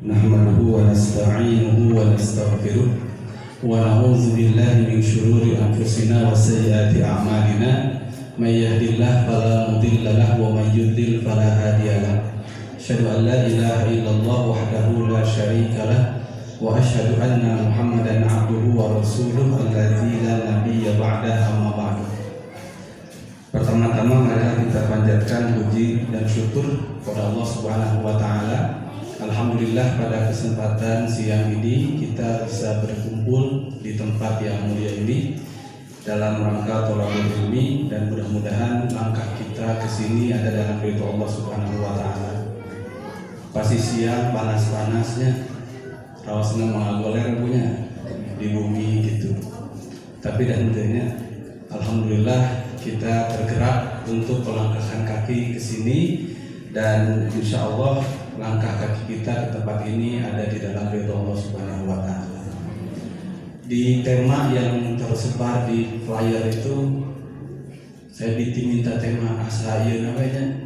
Nahmaduhu wa nasta'inuhu wa nastaghfiruh wa na'udzu billahi min shururi anfusina wa sayyiati a'malina may yahdihillahu fala mudilla lahu wa may yudlil fala hadiya lahu asyhadu an la ilaha illallah wahdahu la syarika lah wa asyhadu anna Muhammadan 'abduhu wa rasuluhu alladzi la nabiyya ba'dahu amma ba'du. Pertama-tama mari kita panjatkan puji dan syukur kepada Allah Subhanahu wa taala. Alhamdulillah pada kesempatan siang ini kita bisa berkumpul di tempat yang mulia ini dalam rangka thalabul ilmi, dan mudah-mudahan langkah kita ke sini ada dalam ridho Allah Subhanahu wa taala. Pasti siang panas-panasnya, rawasna mengagoler punya di bumi gitu. Tapi dan tentunya alhamdulillah kita bergerak untuk melangkahkan kaki ke sini, dan insya Allah langkah kaki kita ke tempat ini ada di dalam ridho Allah Subhanahu wa taala. Di tema yang tersebar di flyer itu saya diminta tema asa ieu namanya.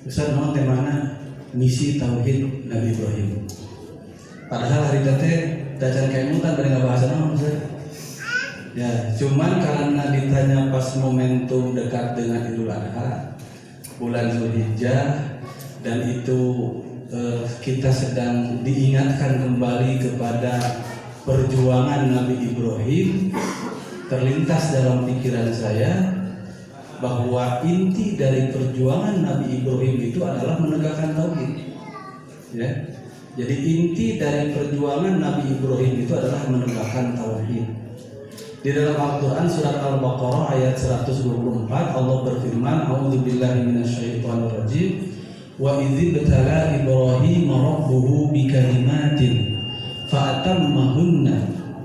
Ustaz naon temana? Misi tauhid Nabi Ibrahim. Padahal hari teh dacan kaemu kan bari ngabahas naon Ustaz. Ya, cuman karena ditanya pas momentum dekat dengan Idul Adha, bulan Zulhijjah, dan itu kita sedang diingatkan kembali kepada perjuangan Nabi Ibrahim, terlintas dalam pikiran saya bahwa inti dari perjuangan Nabi Ibrahim itu adalah menegakkan tauhid. Ya. Jadi inti dari perjuangan Nabi Ibrahim itu adalah menegakkan tauhid. Di dalam Al-Quran surat Al-Baqarah ayat 124 Allah berfirman, A'udzubillahi minasyaitonirrajim, wa idzi btala Ibrahim rabbuhu bikalimatin fa'atammahunna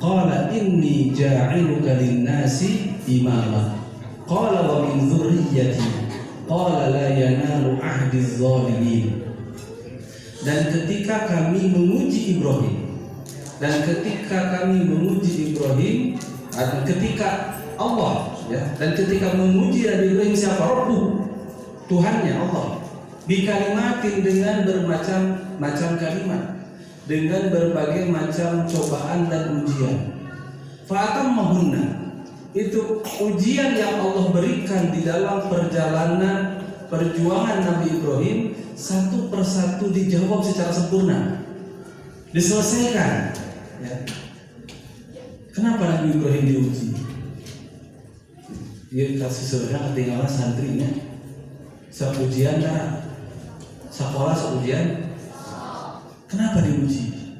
qala inni ja'iluka lin-nasi imama qala wa min dzurriyyati qala la yanalu ahdiz zalimin. Dan ketika kami menguji Ibrahim, dan ketika Allah ya, dan ketika menguji Nabi Ibrahim siapa? Rabbuh, Tuhannya Allah, bikalimatin dengan bermacam-macam kalimat, dengan berbagai macam cobaan dan ujian. Fa'atammahunna, itu ujian yang Allah berikan di dalam perjalanan perjuangan Nabi Ibrahim, satu persatu dijawab secara sempurna, diselesaikan ya. Kenapa Nabi Ibrahim diuji? Dia kasih sebenarnya ketinggalan santrinya seujian dah, sekolah seujian. Kenapa diuji?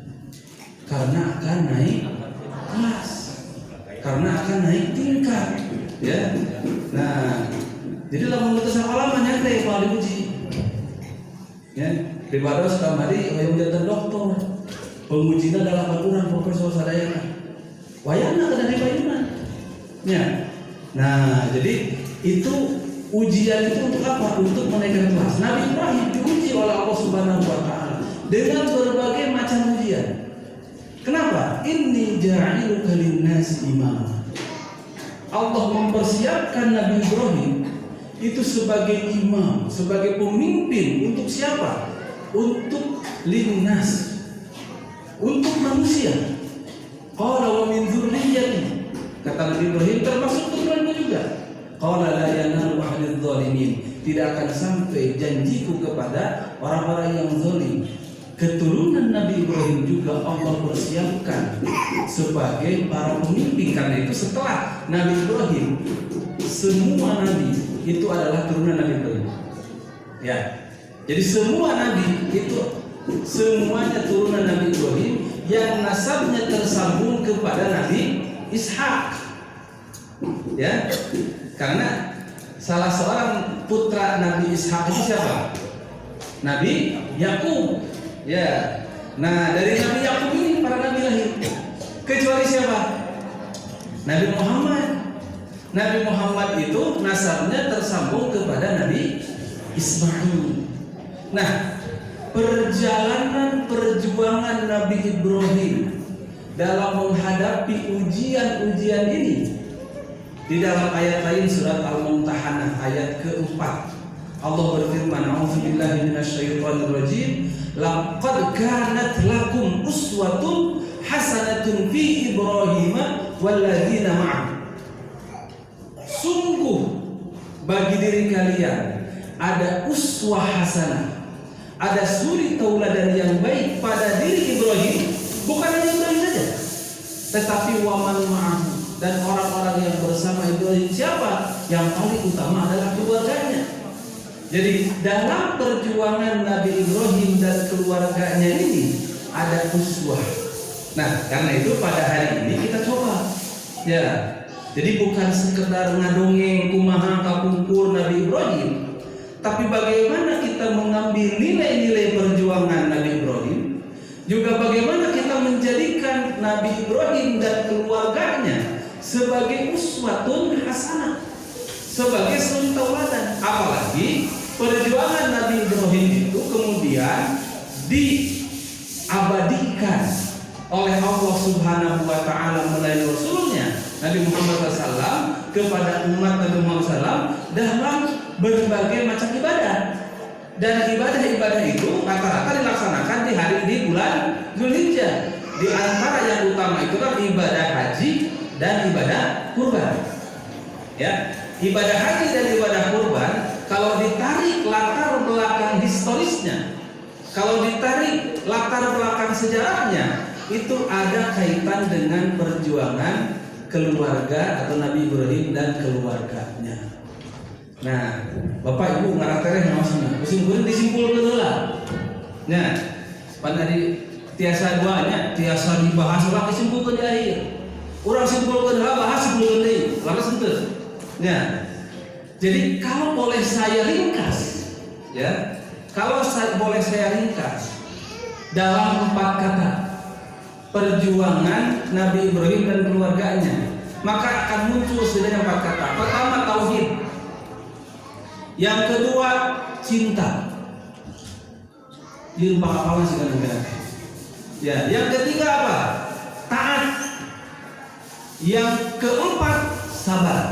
Karena akan naik kelas, karena akan naik tingkat ya. Nah, jadi lamun teu sekolah mah nyantai kalau diuji ya. Daripada sekamari yang jadi dokter, pengujinya adalah orang profesor sadayana wayana kada dibayunan ya. Nah, jadi itu ujian itu untuk apa? Untuk menaikkan kelas. Nabi Ibrahim diuji oleh Allah Subhanahu wa taala dengan berbagai macam ujian. Kenapa? Inni ja'iluka lin-nasi imama. Allah mempersiapkan Nabi Ibrahim itu sebagai imam, sebagai pemimpin untuk siapa? Untuk linnas, untuk manusia. Qala wa min dzurriyyati, kata Nabi Ibrahim termasuk keturunannya juga. Qala la yanalu ahdiz zalimin, tidak akan sampai janjiku kepada orang-orang yang zalim. Keturunan Nabi Ibrahim juga Allah persiapkan sebagai para pemimpin. Karena itu setelah Nabi Ibrahim, semua nabi itu adalah turunan Nabi Ibrahim. Ya. Jadi semua nabi itu semuanya turunan Nabi Ibrahim yang nasabnya tersambung kepada Nabi Ishak. Ya. Karena salah seorang putra Nabi Ishak itu siapa? Nabi Yakub. Ya. Nah, dari Nabi Yakub ini para nabi lahir. Kecuali siapa? Nabi Muhammad. Nabi Muhammad itu nasabnya tersambung kepada Nabi Ismail. Nah, perjalanan perjuangan Nabi Ibrahim dalam menghadapi ujian-ujian ini di dalam ayat lain surat Al-Mumtahanah ayat keempat Allah berfirman, "A'udzubillahi minasyaitonirrajim. Laqad kanat lakum uswatun hasanatun fi Ibrahim walladzina ma'ahu." Sungguh bagi diri kalian ada uswah hasanah, ada suri tauladan yang baik pada diri Ibrahim, bukan hanya Ibrahim saja, tetapi waman ma'ahu, dan orang-orang yang bersama Ibrahim. Siapa? Yang paling utama adalah keluarganya. Jadi dalam perjuangan Nabi Ibrahim dan keluarganya ini ada uswah. Nah, karena itu pada hari ini kita coba, ya. Jadi bukan sekedar ngadongeng kumaha kapungkur Nabi Ibrahim, tapi bagaimana kita mengambil nilai-nilai perjuangan Nabi Ibrahim, juga bagaimana kita menjadikan Nabi Ibrahim dan keluarganya sebagai uswatun hasanah, sebagai suri tauladan. Apalagi perjuangan Nabi Ibrahim itu kemudian diabadikan oleh Allah Subhanahu wa Ta'ala melalui Rasulnya Nabi Muhammad SAW kepada umat Nabi Muhammad SAW dalam berbagai macam ibadah. Dan ibadah-ibadah itu rata-rata dilaksanakan di bulan Dzulhijjah. Di antara yang utama itu kan ibadah haji dan ibadah kurban. Ya, ibadah haji dan ibadah kurban kalau ditarik latar belakang historisnya, kalau ditarik latar belakang sejarahnya, itu ada kaitan dengan perjuangan keluarga atau Nabi Ibrahim dan keluarganya. Nah, Bapak Ibu ngaratereh maksudnya, musim disimpulkan heula. Nah, pada di tiasa duanya, tiasa dibahas ulah disimpulkan di akhir. Urang simpulkan heula bahas sebelum deui, laras henteu. Nah, jadi kalau boleh saya ringkas, ya, boleh saya ringkas dalam 4 kata perjuangan Nabi Ibrahim dan keluarganya, maka akan muncul setidaknya 4 kata. Pertama, tauhid. Yang kedua, cinta. Di rumah apa sih kan? Ya, yang ketiga apa? Taat. Yang keempat, sabar.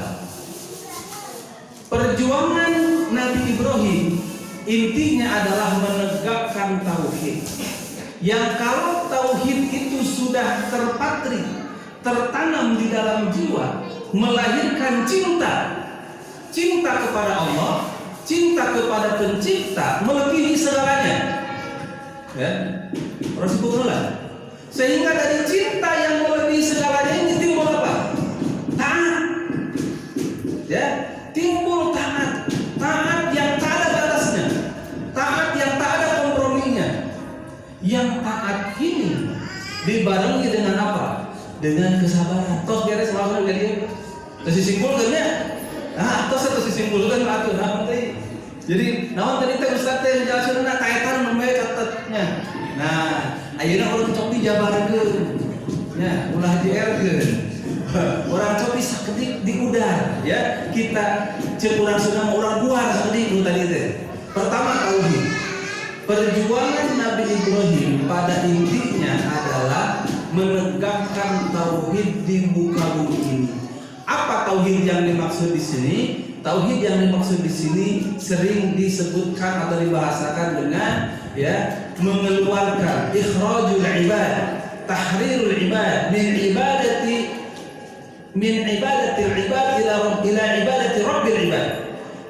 Perjuangan Nabi Ibrahim intinya adalah menegakkan tauhid. Yang kalau tauhid itu sudah terpatri, tertanam di dalam jiwa, melahirkan cinta kepada Allah, cinta kepada pencipta, melebihi segalanya. Ya, Rasulullah. Sehingga dari cinta yang melebihi segalanya ini timbul apa? Taat. Ya, timbul taat yang tak ada batasnya, taat yang tak ada komprominya. Yang taat ini dibarengi dengan apa? Dengan kesabaran. Tos beres langsung jadi terus disimpulkan ya. Terus disimpulkan atuh naon teh. Jadi naon tadi teh Ustaz teh menjelaskeun kaitan nomor catatnya. Nah, ayeuna urang cobi jabarkeun. Ya, ulah JR-keun. Orang cobi sakedik di udara, ya. Kita ceuk urang sudah urang buar sakedik nu tadi teh. Pertama, tauhid. Perjuangan Nabi Ibrahim pada intinya adalah menegakkan tauhid di muka bumi ini. Apa tauhid yang dimaksud di sini? Tauhid yang dimaksud di sini sering disebutkan atau dibahasakan dengan ya mengeluarkan ikhrajul ibad, tahrirul ibad min ibadati ibad ila ibadati rabbil ibad.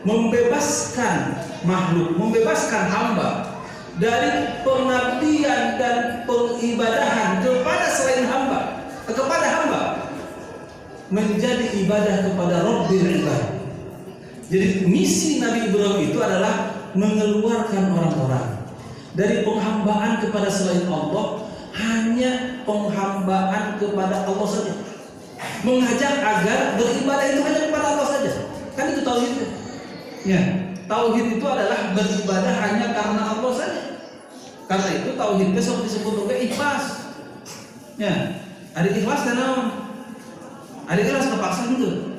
Membebaskan makhluk, membebaskan hamba dari pengabdian dan pengibadahan kepada selain hamba, kepada hamba, menjadi ibadah kepada Rabbil Ibad. Jadi misi Nabi Ibrahim itu adalah mengeluarkan orang-orang dari penghambaan kepada selain Allah, hanya penghambaan kepada Allah saja. Mengajak agar beribadah itu hanya kepada Allah saja. Kan itu tauhid. Ya, tauhid itu adalah beribadah hanya karena Allah saja. Karena itu tauhid besok disebut juga ikhlas. Ya, ada ikhlas dan naon? Ada ikhlas kepaksa itu.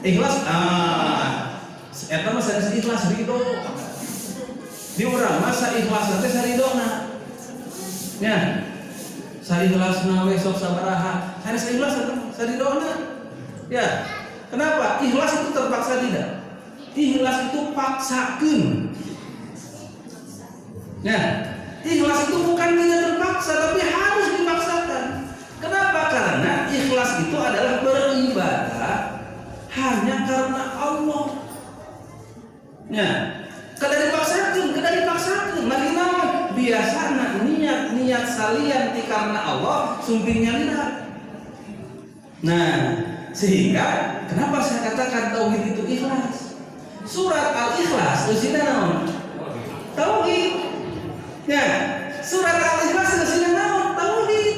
Ikhlas, eta mah sanes ikhlas ridho. Di urang masa ikhlas teh saridona. Ya. Sarikhlasna we sok sabaraha. Sanes ikhlas saridona. Ya. Kenapa? Ikhlas itu terpaksa terpaksa tidak? Ikhlas itu paksakeun. Nah, ikhlas itu bukan tidak terpaksa, tapi harus dipaksakan. Kenapa? Karena ikhlas itu adalah beribadah hanya karena Allah. Nah, kada dipaksakan, lagi naon? Biasana niat salian ti karena Allah, sumpingnya lihat. Nah, sehingga kenapa saya katakan tauhid itu ikhlas? Surat Al-Ikhlas eusina naon? Tauhid. Ya, surat Al-Ikhlas eusina naon? Tauhid.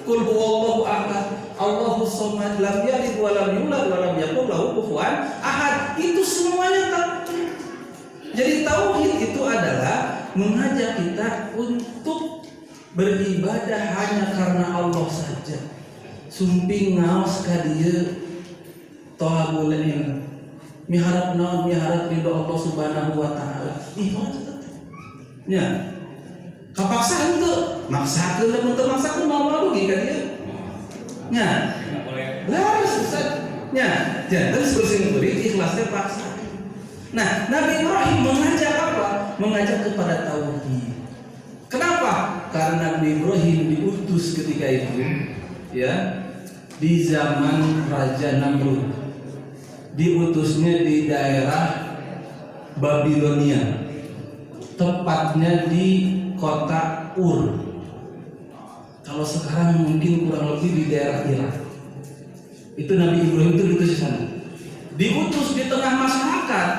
Qul huwallahu ahad, Allahus samad, lam yalid wa lam yulad wa lam yakul lahu kufuwan ahad. Itu semuanya tauhid. Jadi tauhid itu adalah mengajak kita untuk beribadah hanya karena Allah saja. Sumping ngaos ka dieu tawabulin miharap naon miharap ridho Allah Subhanahu wa taala. Ikhlas. Ya. Kapaksa henteu, maksakeun lamun teu maksakeun mau rugi ka dieu. Nya. Laras Ustaz. Nya, janten seuseung kuring ikhlasnya paksa. Nah, Nabi Ibrahim mengajak apa? Mengajak kepada tauhid. Kenapa? Karena Nabi Ibrahim diutus ketika itu, ya, di zaman Raja Namrud. Diutusnya di daerah Babilonia, tepatnya di kota Ur. Kalau sekarang mungkin kurang lebih di daerah Irak. Itu Nabi Ibrahim itu diutus di sana. Diutus di tengah masyarakat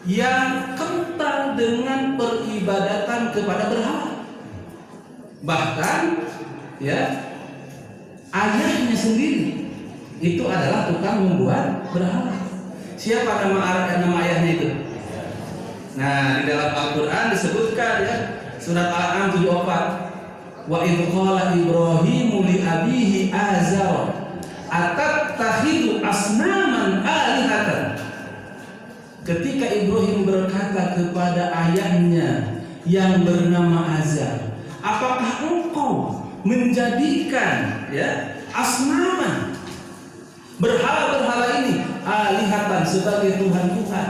yang kental dengan peribadatan kepada berhala. Bahkan ya ayahnya sendiri itu adalah tukang membuat berhala. Siapa nama ayahnya itu? Nah, di dalam Al-Qur'an disebutkan ya, surat Al-An'am 74. Wa idh qala Ibrahimu li abihi azar atattakhidhu asnaman alihatan. Ketika Ibrahim berkata kepada ayahnya yang bernama Azar, apakah engkau menjadikan ya asnaman berhala-berhala ini alihatan sebagai Tuhan-Tuhan?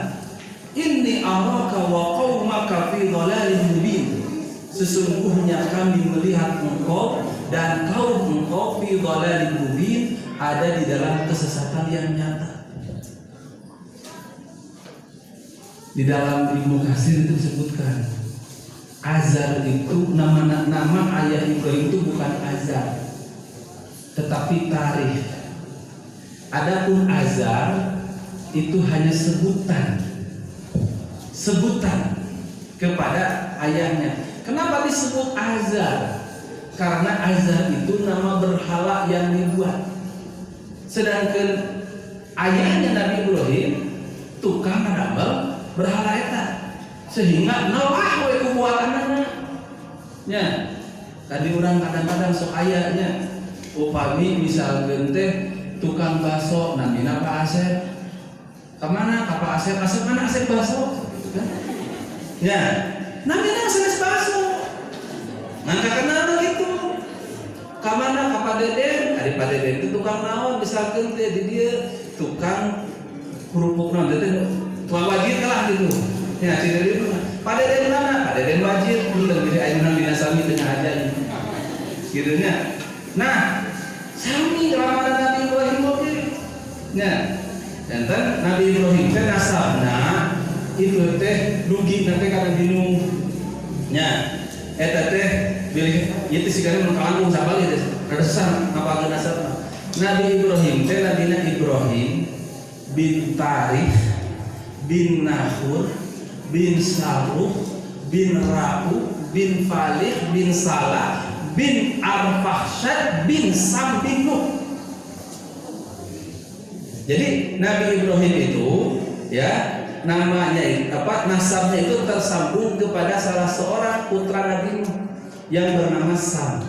Inni araka wa qaumaka fi dhalalin mubin. Sesungguhnya kami melihat engkau dan kaum engkau fi dhalalin mubin, ada di dalam kesesatan yang nyata. Di dalam Ibnu Katsir itu disebutkan Azar itu nama ayah Ibrahim itu bukan Azar, tetapi Tarikh. Adapun Azar itu hanya sebutan kepada ayahnya. Kenapa disebut Azar? Karena Azar itu nama berhala yang dibuat. Sedangkan ayahnya Nabi Ibrahim tukang ngadamel berhala eta, sehingga nalah we kubuatanna. Nya, tadi orang kadang-kadang sok ayahnya upami misalkeun teh tukang baso namina Pak Asep. Kemana ka Pak Asep? Asep mana Asep baso? Gitu kan? Ya, namina Asep baso. Ngangka kenal gitu. Kamana ka Pak Deden? Ari Pak Deden itu tukang naon misalkeun teh di dieu tukang kerupuk naon teh tukang wajib lah gitu. Ya, si Deden Pak Deden mana? Pak Deden wajib udah jadi ayeuna binasami teu aja gitu. Gitunya. Nah, sami ramadan Nabi Ibrahim oge. Nya, enten Nabi Ibrahim teh nasabna itu teh dugi teh kana bingung. Nya, eta teh bilih ieu teh sigana mun kalangkung sabali teh resan apa nasabna. Nabi Ibrahim teh nabina Ibrahim bin Tarikh bin Nahur bin Saruh bin Ra'u bin Falih bin Salah bin Arfakhshad bin Sam bin Nuh. Jadi Nabi Ibrahim itu ya namanya nasabnya itu tersambung kepada salah seorang putra Nabi Nuh yang bernama Sam.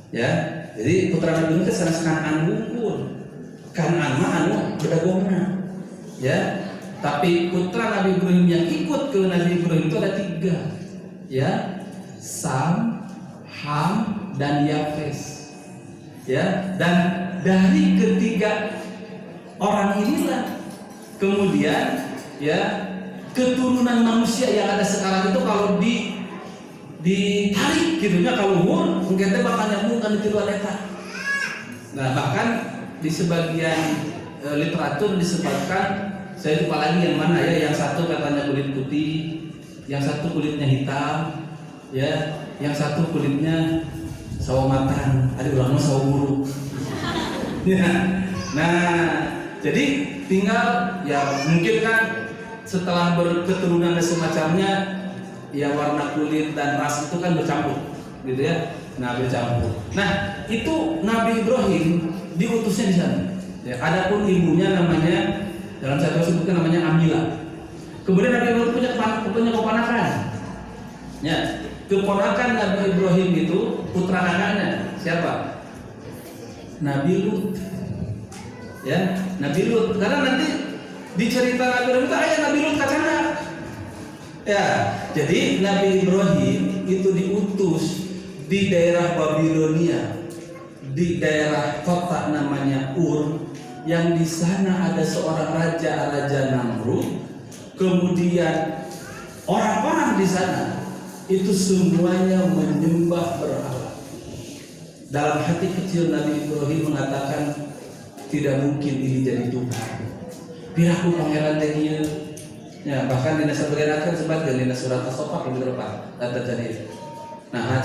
Ya, jadi putra Nabi Nuh itu sanes Kan'an bungkul. Kan'an mah anu bedagongna. Ya, tapi putra Nabi Ibrahim yang ikut ke Nabi Ibrahim itu ada 3. Ya, Sam, Ham, dan Yafes. Ya, dan dari ketiga orang inilah kemudian ya keturunan manusia yang ada sekarang itu kalau ditarik gitunya kalau luhur mungkin teh bakal nyambung kan di luar eta. Nah, bahkan di sebagian literatur disebutkan, saya lupa lagi yang mana ya, yang satu katanya kulit putih, yang satu kulitnya hitam, ya, yang satu kulitnya sawo matang, ada ulama sawo buruk. Ya. Nah, jadi tinggal ya mungkin kan setelah berketurunan dan semacamnya, ya warna kulit dan ras itu kan bercampur, gitu ya. Nah, bercampur. Nah, itu Nabi Ibrahim diutusnya di sana. Ya, adapun ibunya namanya dalam satu sebutkan namanya Amila. Kemudian Nabi Ibrahim punya keponakan. Ya, keponakan Nabi Ibrahim itu putra kakaknya siapa? Nabi Lut. Ya, Nabi Lut. Karena nanti di cerita Nabi Ibrahim itu ayah Nabi Lut kacana. Ya, jadi Nabi Ibrahim itu diutus di daerah Babilonia, di daerah kota namanya Ur, yang di sana ada seorang raja Namrud. Kemudian orang-orang di sana itu semuanya menyembah berhala. Dalam hati kecil Nabi Ibrahim mengatakan tidak mungkin ini jadi Tuhan. Piraku pangeran teh. Ya, bahkan di sebagian akhir sebagian di surat As-Saffat lebih depan kata tadi. Nah,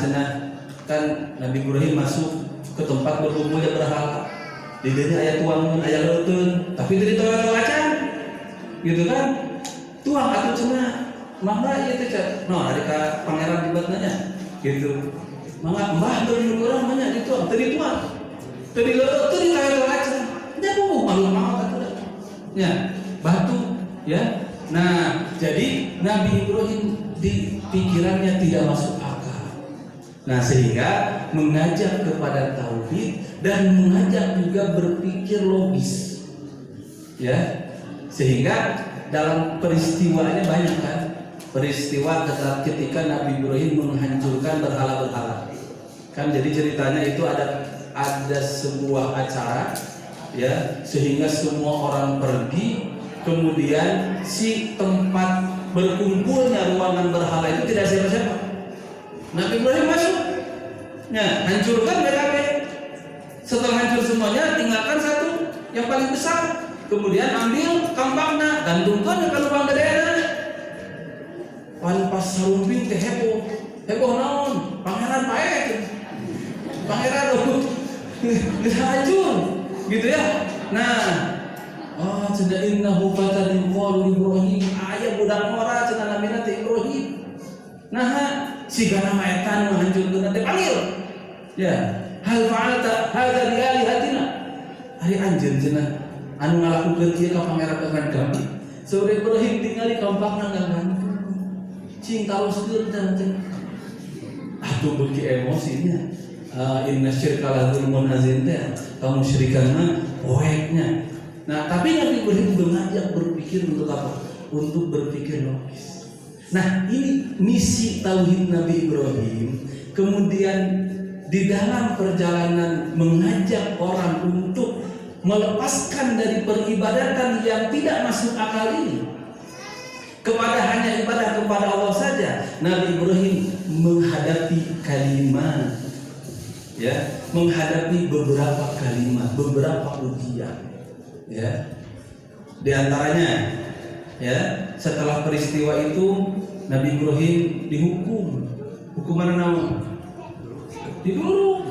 kan Nabi Ibrahim masuk ke tempat berkumpulnya berhala. Di dieu aya tuangan, aya leuteun, tapi teu ditolong acan. Gitu kan? Tuang atuh cenah. Mangga ieu teh no ari ka pangeran dibatna gitu. Mangga mbah teu di urang mah nya dituang, teu dituang. Teu dileureut, teu ditolong acan. Nya kumaha malu mangga atuh. Ya, batu ya. Nah, jadi Nabi Ibrahim di pikirannya tidak masuk akal. Nah, sehingga mengajak kepada tauhid dan mengajak juga berpikir logis. Ya. Sehingga dalam peristiwanya banyak kan? Peristiwa ketika Nabi Ibrahim menghancurkan berhala-berhala. Kan jadi ceritanya itu ada sebuah acara ya, sehingga semua orang pergi. Kemudian si tempat berkumpulnya ruangan berhala itu tidak siapa-siapa. Nabi Ibrahim masuk, ya hancurkan BKP. Setelah hancur semuanya, tinggalkan satu yang paling besar. Kemudian ambil kampangna, gantungkan ke lubang gedena. Pan pas sarumping teh heboh naon? Pangeran pae, pangeran udah hancur, gitu ya. Nah. Oh, cenah innahu fatan qalu Ibrahim, aya budak mora cenah namina teh Ibrahim. Nah, sigana maetan menghancurkeun teh panggil. Ya, hal fa'alta hadza li alihatina. Ari anjeun cenah anu ngalakukeun ieu ka pangeran kami. Sore Ibrahim tingali kampangna nganggan. Cing taloskeun teh. Atuh beuki emosinya. Inna syirka la dzulmun azim teh. Kamu syirikan mah poeknya. Nah, tapi Nabi Ibrahim mengajak berpikir untuk apa? Untuk berpikir logis. Nah, ini misi tauhid Nabi Ibrahim. Kemudian di dalam perjalanan mengajak orang untuk melepaskan dari peribadatan yang tidak masuk akal ini kepada hanya ibadah kepada Allah saja. Nabi Ibrahim menghadapi kalimat, ya, menghadapi beberapa kalimat, beberapa ujian. Ya, di antaranya ya, setelah peristiwa itu Nabi Ibrahim dihukum. Hukuman naon? Dibunuh.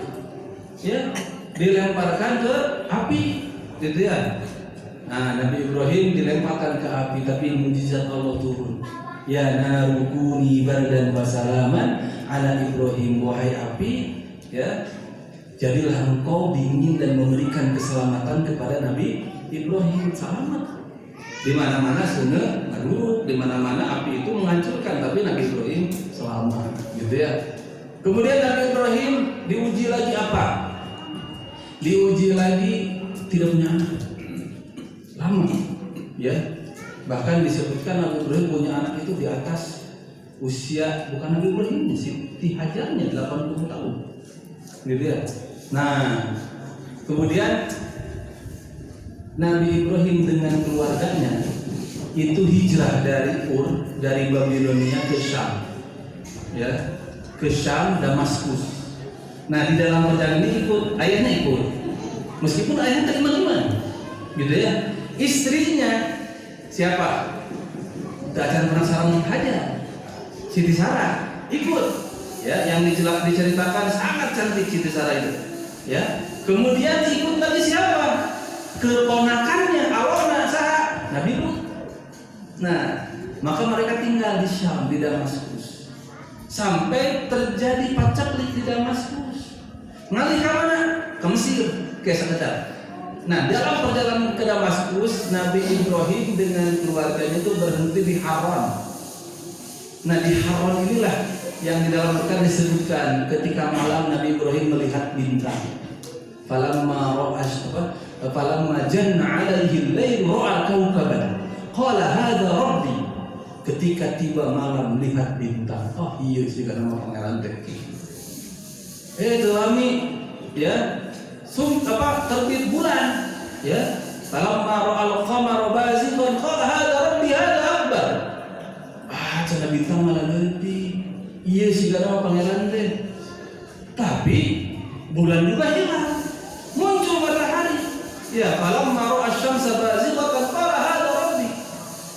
Ya, dilemparkan ke api, gitu ya. Nah, Nabi Ibrahim dilemparkan ke api, tapi mujizat Allah turun. Ya narukuni bardan wa salaman ala Ibrahim, wahai api, ya, jadilah engkau dingin dan memberikan keselamatan kepada Nabi Ibrahim. Selamat. Di mana-mana sungai ngaduruk, di mana-mana api itu menghancurkan, tapi Nabi Ibrahim selamat, gitu ya. Kemudian Nabi Ibrahim diuji lagi apa? Diuji lagi tidak punya anak. Lama, ya. Bahkan disebutkan Nabi Ibrahim punya anak itu di atas usia bukan Nabi Ibrahim, Siti Hajarnya 80 tahun, gitu ya. Nah, kemudian Nabi Ibrahim dengan keluarganya itu hijrah dari dari Babilonia ke Syam, ya, ke Syam, Damaskus. Nah, di dalam perjalanan ini ayahnya ikut, meskipun ayahnya terima-terima, gitu ya. Istrinya siapa? Gak akan penasaran saja, Siti Sarah ikut, ya, yang diceritakan sangat cantik Siti Sarah itu, ya. Kemudian ikut lagi siapa? Keponakannya Arona sah Nabi Lut. Nah, maka mereka tinggal di Syam, di Damaskus, sampai terjadi pacaklik di Damaskus. Ngalih ke mana? Ke Mesir, ke sekedar. Nah, dalam perjalanan ke Damaskus, Nabi Ibrahim dengan keluarganya itu berhenti di Haran. Nah, di Haran inilah yang di dalam Al-Quran disebutkan ketika malam Nabi Ibrahim melihat bintang. Falamma janna 'alaihi al-lail ra'a kawkaban qala hadza rabbi. Ketika tiba malam melihat bintang, oh iya sih karena pangeran teh. Kami, ya, terbit bulan, ya. Falamma ra'al qamara bazighan qala hadza rabbi hadza akbar. Cenah bintang malah leutik. Iya sih karena pangeran teh. Tapi bulan juga hilang. Muncul matahari. Ya, falamma ra'a asy-syamsa bazighatan qala hadza rabbi.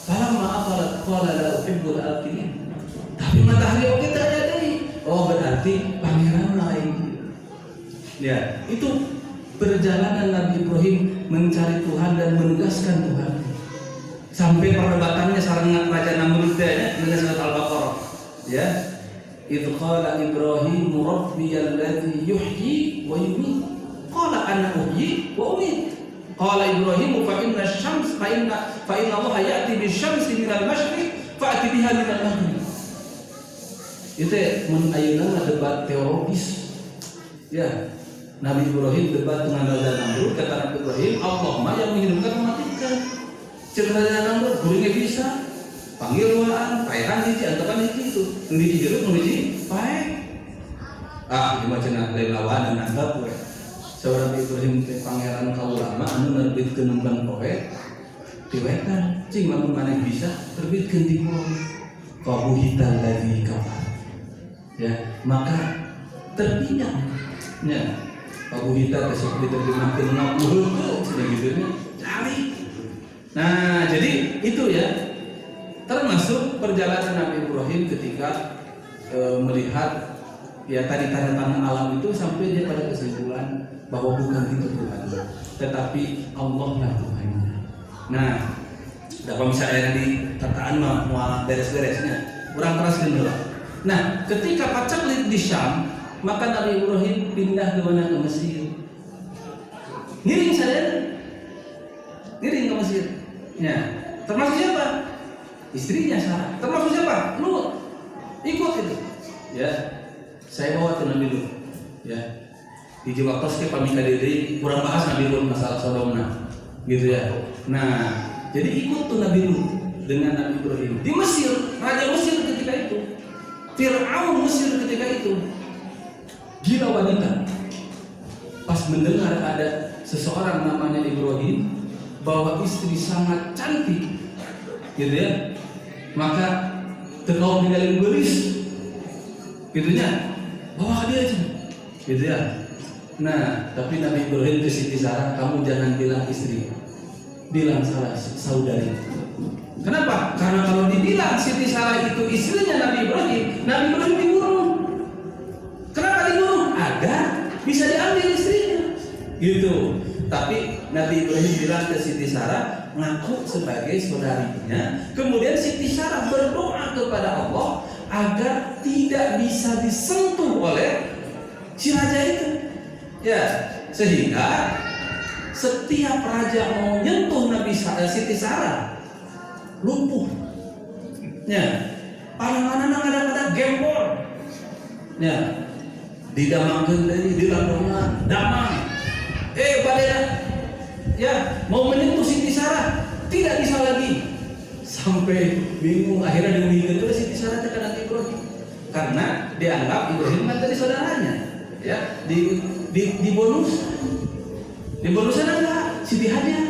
Falamma afarat qala la uhibbul afilin. Tapi matahari oke terjadi. Oh, berarti pangeran lain. Ya, itu perjalanan Nabi Ibrahim mencari Tuhan dan menugaskan Tuhan. Sampai perdebatannya sareng Raja Namrud ya, dengan surat Al-Baqarah. Ya. Idz qala Ibrahim rabbiyal ladzi yuhyi wa yumiit. Qala ana uhyi wa umiit. Qala Ibrahim fa inna asy-syams fa inna Allah ya'ti bisyamsi minal masyriq fa'ti biha minal maghrib. Itu mun ayeuna debat teologis. Ya. Nabi Ibrahim debat dengan Raja Namrud, kata Nabi Ibrahim, Allah mah yang menghidupkan mematikan. Cek Raja Namrud, guringnya bisa. Panggil waan, paehan hiji, antakan hiji itu. Hiji jeruk, hiji pae. Gimana cenah lain lawan dan anggap we. Saurang Ibrahim teh pangeran kaulama anu nerbitkeun nemban poe. Diwetan, cing lamun maneh bisa terbitkeun di poe. Qabuhital ladzi kafar. Ya, maka terpinang. Ya. Qabuhita besok diterjemahkeun ngabuheun sudah gitu nya. Cari. Nah, jadi itu ya. Termasuk perjalanan Nabi Ibrahim ketika melihat ya tadi tanda-tanda alam itu sampai dia pada kesimpulan bahwa bukan itu Tuhan, tetapi Allah lah Tuhannya. Nah, kalau misalnya di tataan mau beres-beresnya, kurang keras dulu. Nah, ketika pacaklik di Syam, maka Nabi Ibrahim pindah ke mana? Ke Mesir. Ngiring saja, ngiring ke Mesir. Ya, termasuk siapa? Istrinya Sarah. Termasuk siapa? Lut. Ikut itu. Ya, saya bawa ke Nabi Lut. Ya, di Jewakos ke pamika diri kurang bahas Nabi Lut masalah Sodomna, gitu ya. Nah, jadi ikut tuh Nabi Lut dengan Nabi Ibrahim di Mesir. Raja Mesir ketika itu, Fir'aun Mesir ketika itu. Gila wanita. Pas mendengar ada seseorang namanya Ibrahim bawa istri sangat cantik, gitu ya, maka terkau tinggalin gelis, gitunya, bawa dia aja, gitu ya. Nah, tapi Nabi Ibrahim ke Siti Sarah, kamu jangan bilang istri, bilang saudari. Kenapa? Karena kalau dibilang Siti Sarah itu istrinya Nabi Ibrahim dibunuh. Kenapa dibunuh? Agar bisa diambil istrinya, gitu. Tapi Nabi Ibrahim bilang ke Siti Sarah, ngaku sebagai saudarinya. Kemudian Siti Sarah berdoa kepada Allah agar tidak bisa disentuh oleh si raja itu. Ya, sehingga setiap raja mau nyentuh Siti Sarah lumpuh. Ya, panangan ada gembor. Ya, didamangkeun deui dilamongan, damang. Badai ya mau menyentuh Siti Sarah tidak bisa lagi, sampai bingung akhirnya diulihin terus Siti Sarah ke Nabi Ibrahim karena dianggap Ibrahim dari saudaranya, ya di bonus ada Siti Hajar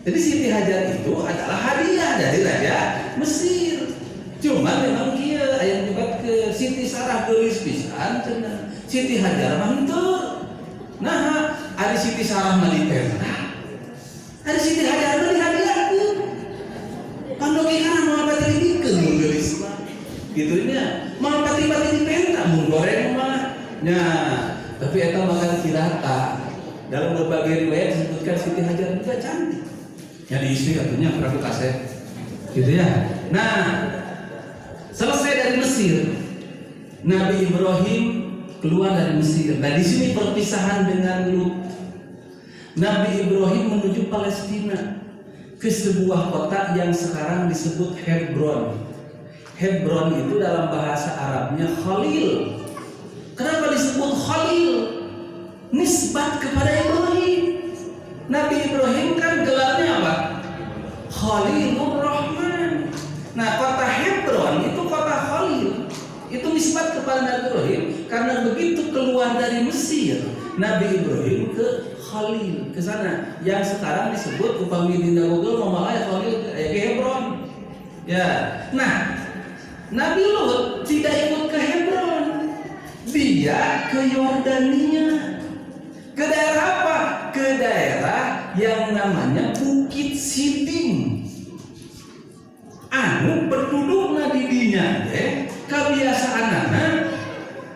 Jadi Siti Hajar itu adalah hadiah dari Raja Mesir. Cuma memang kia yang juga ke Siti Sarah gelis pisan cenah. Siti Hajar mah henteu. Nah, ada Siti Sarah mah dipenta. Ada Siti Hajar mah dihadiahkeun. Pandoge kana moal pati dikeun mun gelis mah. Gitunya, moal pati-pati dipenta mun goreng mah. Nah, tapi eta makan tirata. Dalam berbagai riwayat disebutkan Siti Hajar juga cantik. Jadi istri katanya perahu kaset, gitu ya. Nah, selesai dari Mesir, Nabi Ibrahim keluar dari Mesir. Nah, di sini perpisahan dengan Lut. Nabi Ibrahim menuju Palestina ke sebuah kota yang sekarang disebut Hebron. Hebron itu dalam bahasa Arabnya Khalil. Kenapa disebut Khalil? Nisbat kepada Ibrahim. Nabi Ibrahim kan gelarnya apa? Khalilur Rahman. Nah, kota Hebron itu kota Khalil. Itu nisbat kepada Nabi Ibrahim karena begitu keluar dari Mesir, Nabi Ibrahim ke Khalil, ke sana yang sekarang disebut upami dina Google Mamalaya Khalil ke Hebron. Ya. Nah, Nabi Lut tidak ikut ke Hebron. Dia ke Yordania. Ke daerah apa? Ke daerah yang namanya Bukit Sidim. Anu pendudukna di dinya kebiasaanana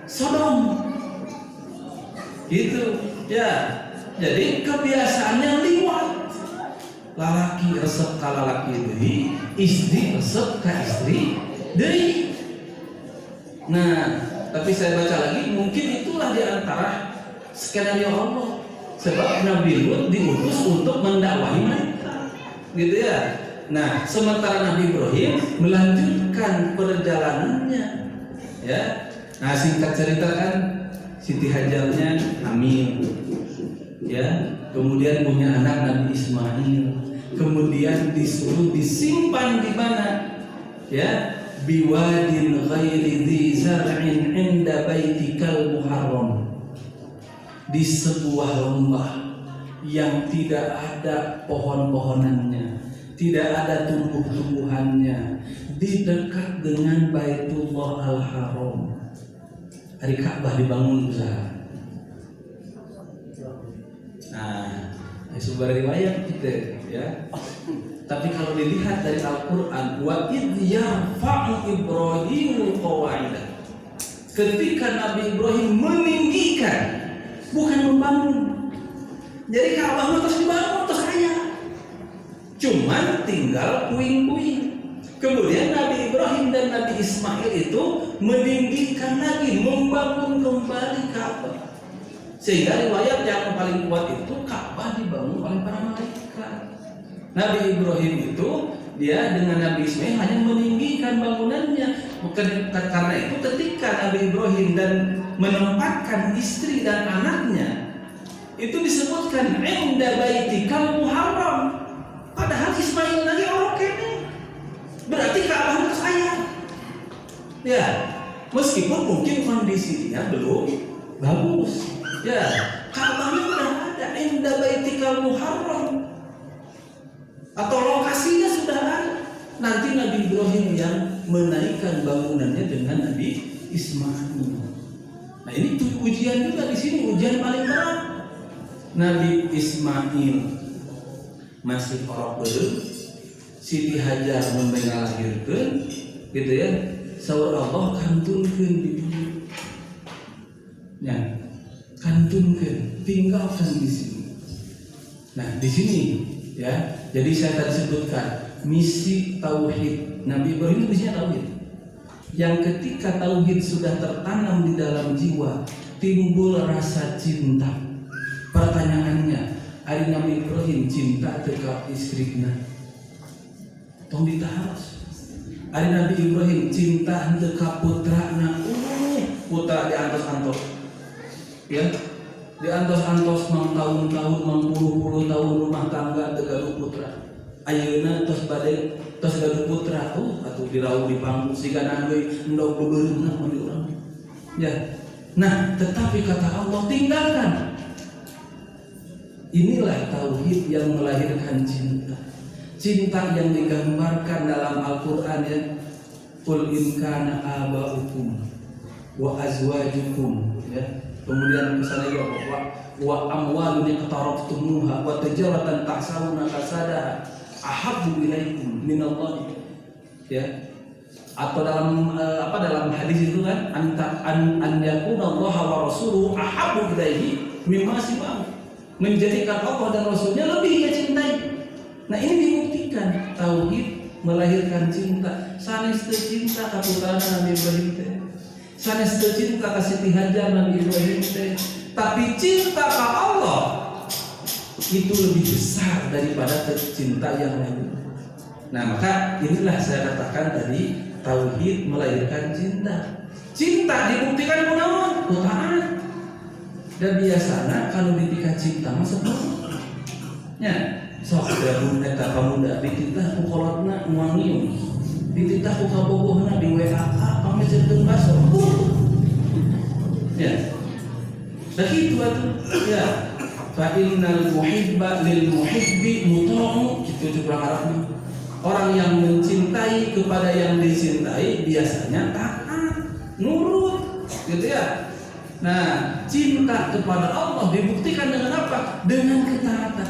Sodom. Gitu. Ya. Jadi kebiasaannya liwat. Lalaki resep ka lalaki deui, istri resep ka istri deui. Nah, tapi saya baca lagi mungkin itulah di antara skenario Allah, sebab Nabi Lut diutus untuk mendakwahi mereka, gitu ya. Nah, sementara Nabi Ibrahim melanjutkan perjalanannya, ya. Nah, singkat cerita kan, Siti Hajarnya hamil, ya. Kemudian punya anak Nabi Ismail, kemudian disuruh disimpan di mana, ya, biwadin ghairi dzi zar'in 'inda baitikal muharram. Di sebuah lembah yang tidak ada pohon-pohonannya, tidak ada tumbuh-tumbuhannya, di dekat dengan Baitullah Al-Haram. Hari Ka'bah dibangun besar. Nah, sumber riwayat kita, ya. Tapi kalau dilihat dari Al-Quran, wa idh yarfa'u Ibrahimul qawaidah. Ketika Nabi Ibrahim meninggikan, bukan membangun. Jadi Ka'bah terus dibangun terus kaya. Cuman tinggal puing-puing. Kemudian Nabi Ibrahim dan Nabi Ismail itu meninggikan lagi, membangun kembali Ka'bah. Sehingga riwayat yang paling kuat itu Ka'bah dibangun oleh para malaikat. Nabi Ibrahim itu dia dengan Nabi Ismail hanya meninggikan bangunannya. Bukan karena itu ketika Nabi Ibrahim dan menempatkan istri dan anaknya itu disebutkan inda baitikal muharram. Padahal Ismail lagi orang kene. Berarti Ka'bah itu sayang. Ya, meskipun mungkin kondisinya belum bagus. Ya, Ka'bahnya sudah ada inda baitikal muharram. Atau lokasinya sudah ada. Nanti Nabi Ibrahim yang menaikkan bangunannya dengan Nabi Ismail. Nah, ini ujian juga di sini, ujian paling berat. Nabi Ismail masih orang belum, Siti Hajar membela lahirkan, gitu ya. Saur Allah kantunkeun di dunia. Ya, kantunkeun, tinggalkan di sini. Nah, di sini, ya. Jadi saya tadi sebutkan misi tauhid. Nabi Ibrahim itu misinya tauhid. Yang ketika tauhid sudah tertanam di dalam jiwa, timbul rasa cinta. Pertanyaannya, ari Nabi Ibrahim cinta dekat istrina. Tong ditaros. Ari Nabi Ibrahim cinta dekat putrana. Putra diantos-antos. Ya. Diantos-antos mang tahun-tahun, mang puluh-puluh tahun rumah tangga tegaluh putra. Ayeuna tos bade tos gaduh putra atuh dirauh di pangku sigana deui endog beureumna mun urang. Ya. Nah, tetapi kata Allah tinggalkan. Inilah tauhid yang melahirkan cinta. Cinta yang digambarkan dalam Al-Qur'an ya. Qul in kana aba'ukum wa azwajukum ya. Kemudian misalnya wa amwalun iqtaraftumuha wa tijaratan tahsabuna kasada ahabbu ilaikum minallah ya. Atau dalam dalam hadis itu kan an yakuna Allah wa rasuluhu ahabbu ilaihi mimma siwahu, menjadikan Allah dan Rasulnya lebih ia cintai. Nah ini dibuktikan tauhid melahirkan cinta. Sanes teu cinta ka putrana Nabi Ibrahim teh, sanes teu cinta ka Siti Hajar Nabi Ibrahim teh, tapi cinta ka Allah itu lebih besar daripada cinta yang lain. Nah maka inilah saya katakan tadi, tauhid melahirkan cinta. Cinta dibuktikan kunaon? Ku taat. Dan biasanya kalau ditika cinta mah sebelum nya sok gabung eta pamuda dititah ku kolotna muangium, dititah ku kabogohna di WA pamejeurkeun baso. Ya. Begitu atuh. Ya. Fa innal muhibba lil muhibbi muta'u, kitu curang Arabnya. Orang yang mencintai kepada yang dicintai biasanya taat, nurut, gitu ya. Nah, cinta kepada Allah dibuktikan dengan apa? Dengan ketaatan.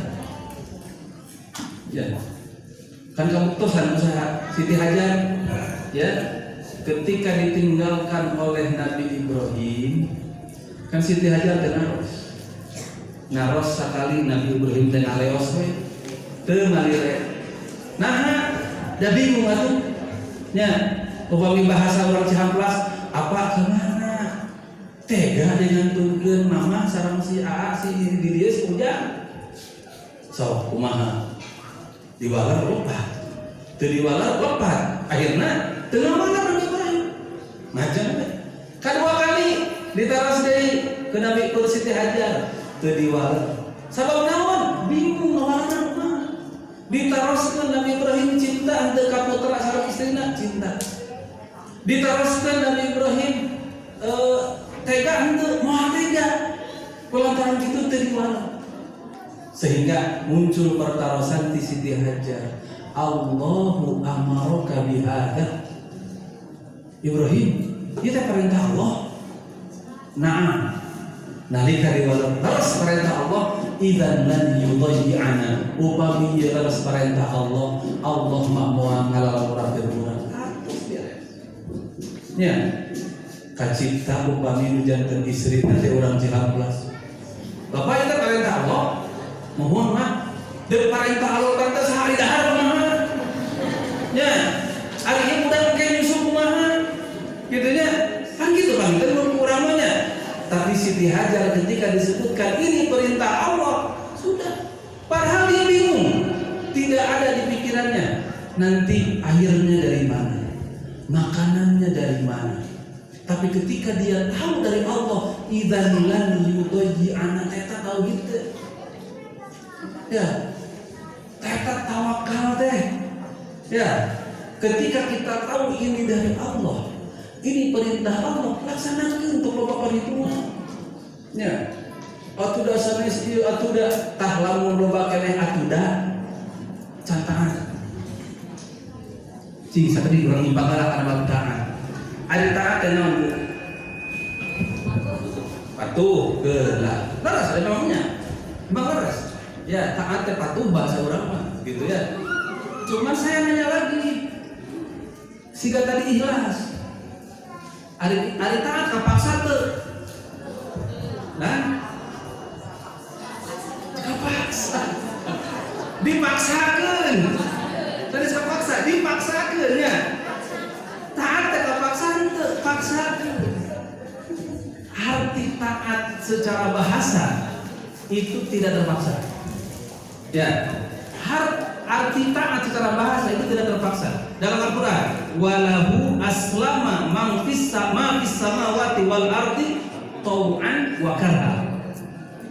Ya. Kan kamu tosan usaha Siti Hajar, ya. Ketika ditinggalkan oleh Nabi Ibrahim, kan Siti Hajar teh ngaros sakali Nabi Ibrahim teh ngaleos we, teu ngalire. Nah, da bingung atuh. Nya, upami bahasa orang Cihamplas, apa kemana? Tega digantungkeun mama sareng si Aa si di dieu si Ujang. Sok kumaha? Diwalar lopat. Teu diwalar lopat. Akhirna teu ngawalar Nabi Ibrahim. Macam teh. Kadua kali ditaras deui ke Nabi Siti Hajar, teu diwalar. Sabab naon? Bingung ngawalar kumaha. Ditaroskeun Nabi Ibrahim cinta henteu ka putra sareng istrina cinta. Ditaroskeun Nabi Ibrahim tega henteu moal tega. Kulantaran kitu teu diwala. Sehingga muncul pertarosan di Siti Hajar. Allahu amaraka bihadza. Ibrahim, ieu teh perintah Allah. Naam. Nalika diwala terus perintah Allah, idzan lan yudayyi'ana. Upami ieu terus perintah Allah, Allah mah moal ngalalurahkeun urang. Atus beres. Nya. Kacipta upami nujankeun istri nanti orang Cihamplas. Bapak itu perintah Allah. Mohon mah deuk perintah Allah teh sehari dahar kumaha? Nya, ari ieu budak ke nyusu kumaha? Kitu nya. Kan gitu kan teh urang nya. Tapi Siti Hajar ketika disebutkan ini perintah Allah, sudah. Padahal dia bingung. Tidak ada di pikirannya nanti airnya dari mana? Makanannya dari mana? Tapi ketika dia tahu dari Allah, idzan lan yudayyi'ana, eta tahu gitu. Ya. Eta tawakal teh. Ya. Ketika kita tahu ini dari Allah, ini perintah Allah, laksanakeun untuk loba perhitungan. Ya. Atuda sanes ieu atuda tah lamun loba keneh atuda cantangan. Cing sakeuti urang impagala kana taat. Ada taat dan naon bu? Patuh, gelah. Leres ada namanya. Emang leres. Ya taat teh patuh bahasa orang mah, gitu ya. Cuman saya nanya lagi. Siga tadi ikhlas. Ari taat kapaksa teu? Nah, kapaksa. Dipaksakeun. Tadi kapaksa, dipaksakeun ya. Taat teh kapaksa teu? Paksa. Arti taat secara bahasa itu tidak terpaksa. Ya. Arti taat secara bahasa itu tidak terpaksa. Dalam Al-Qur'an, walahu aslama man fis samawati wal ardi tau'an wa karha.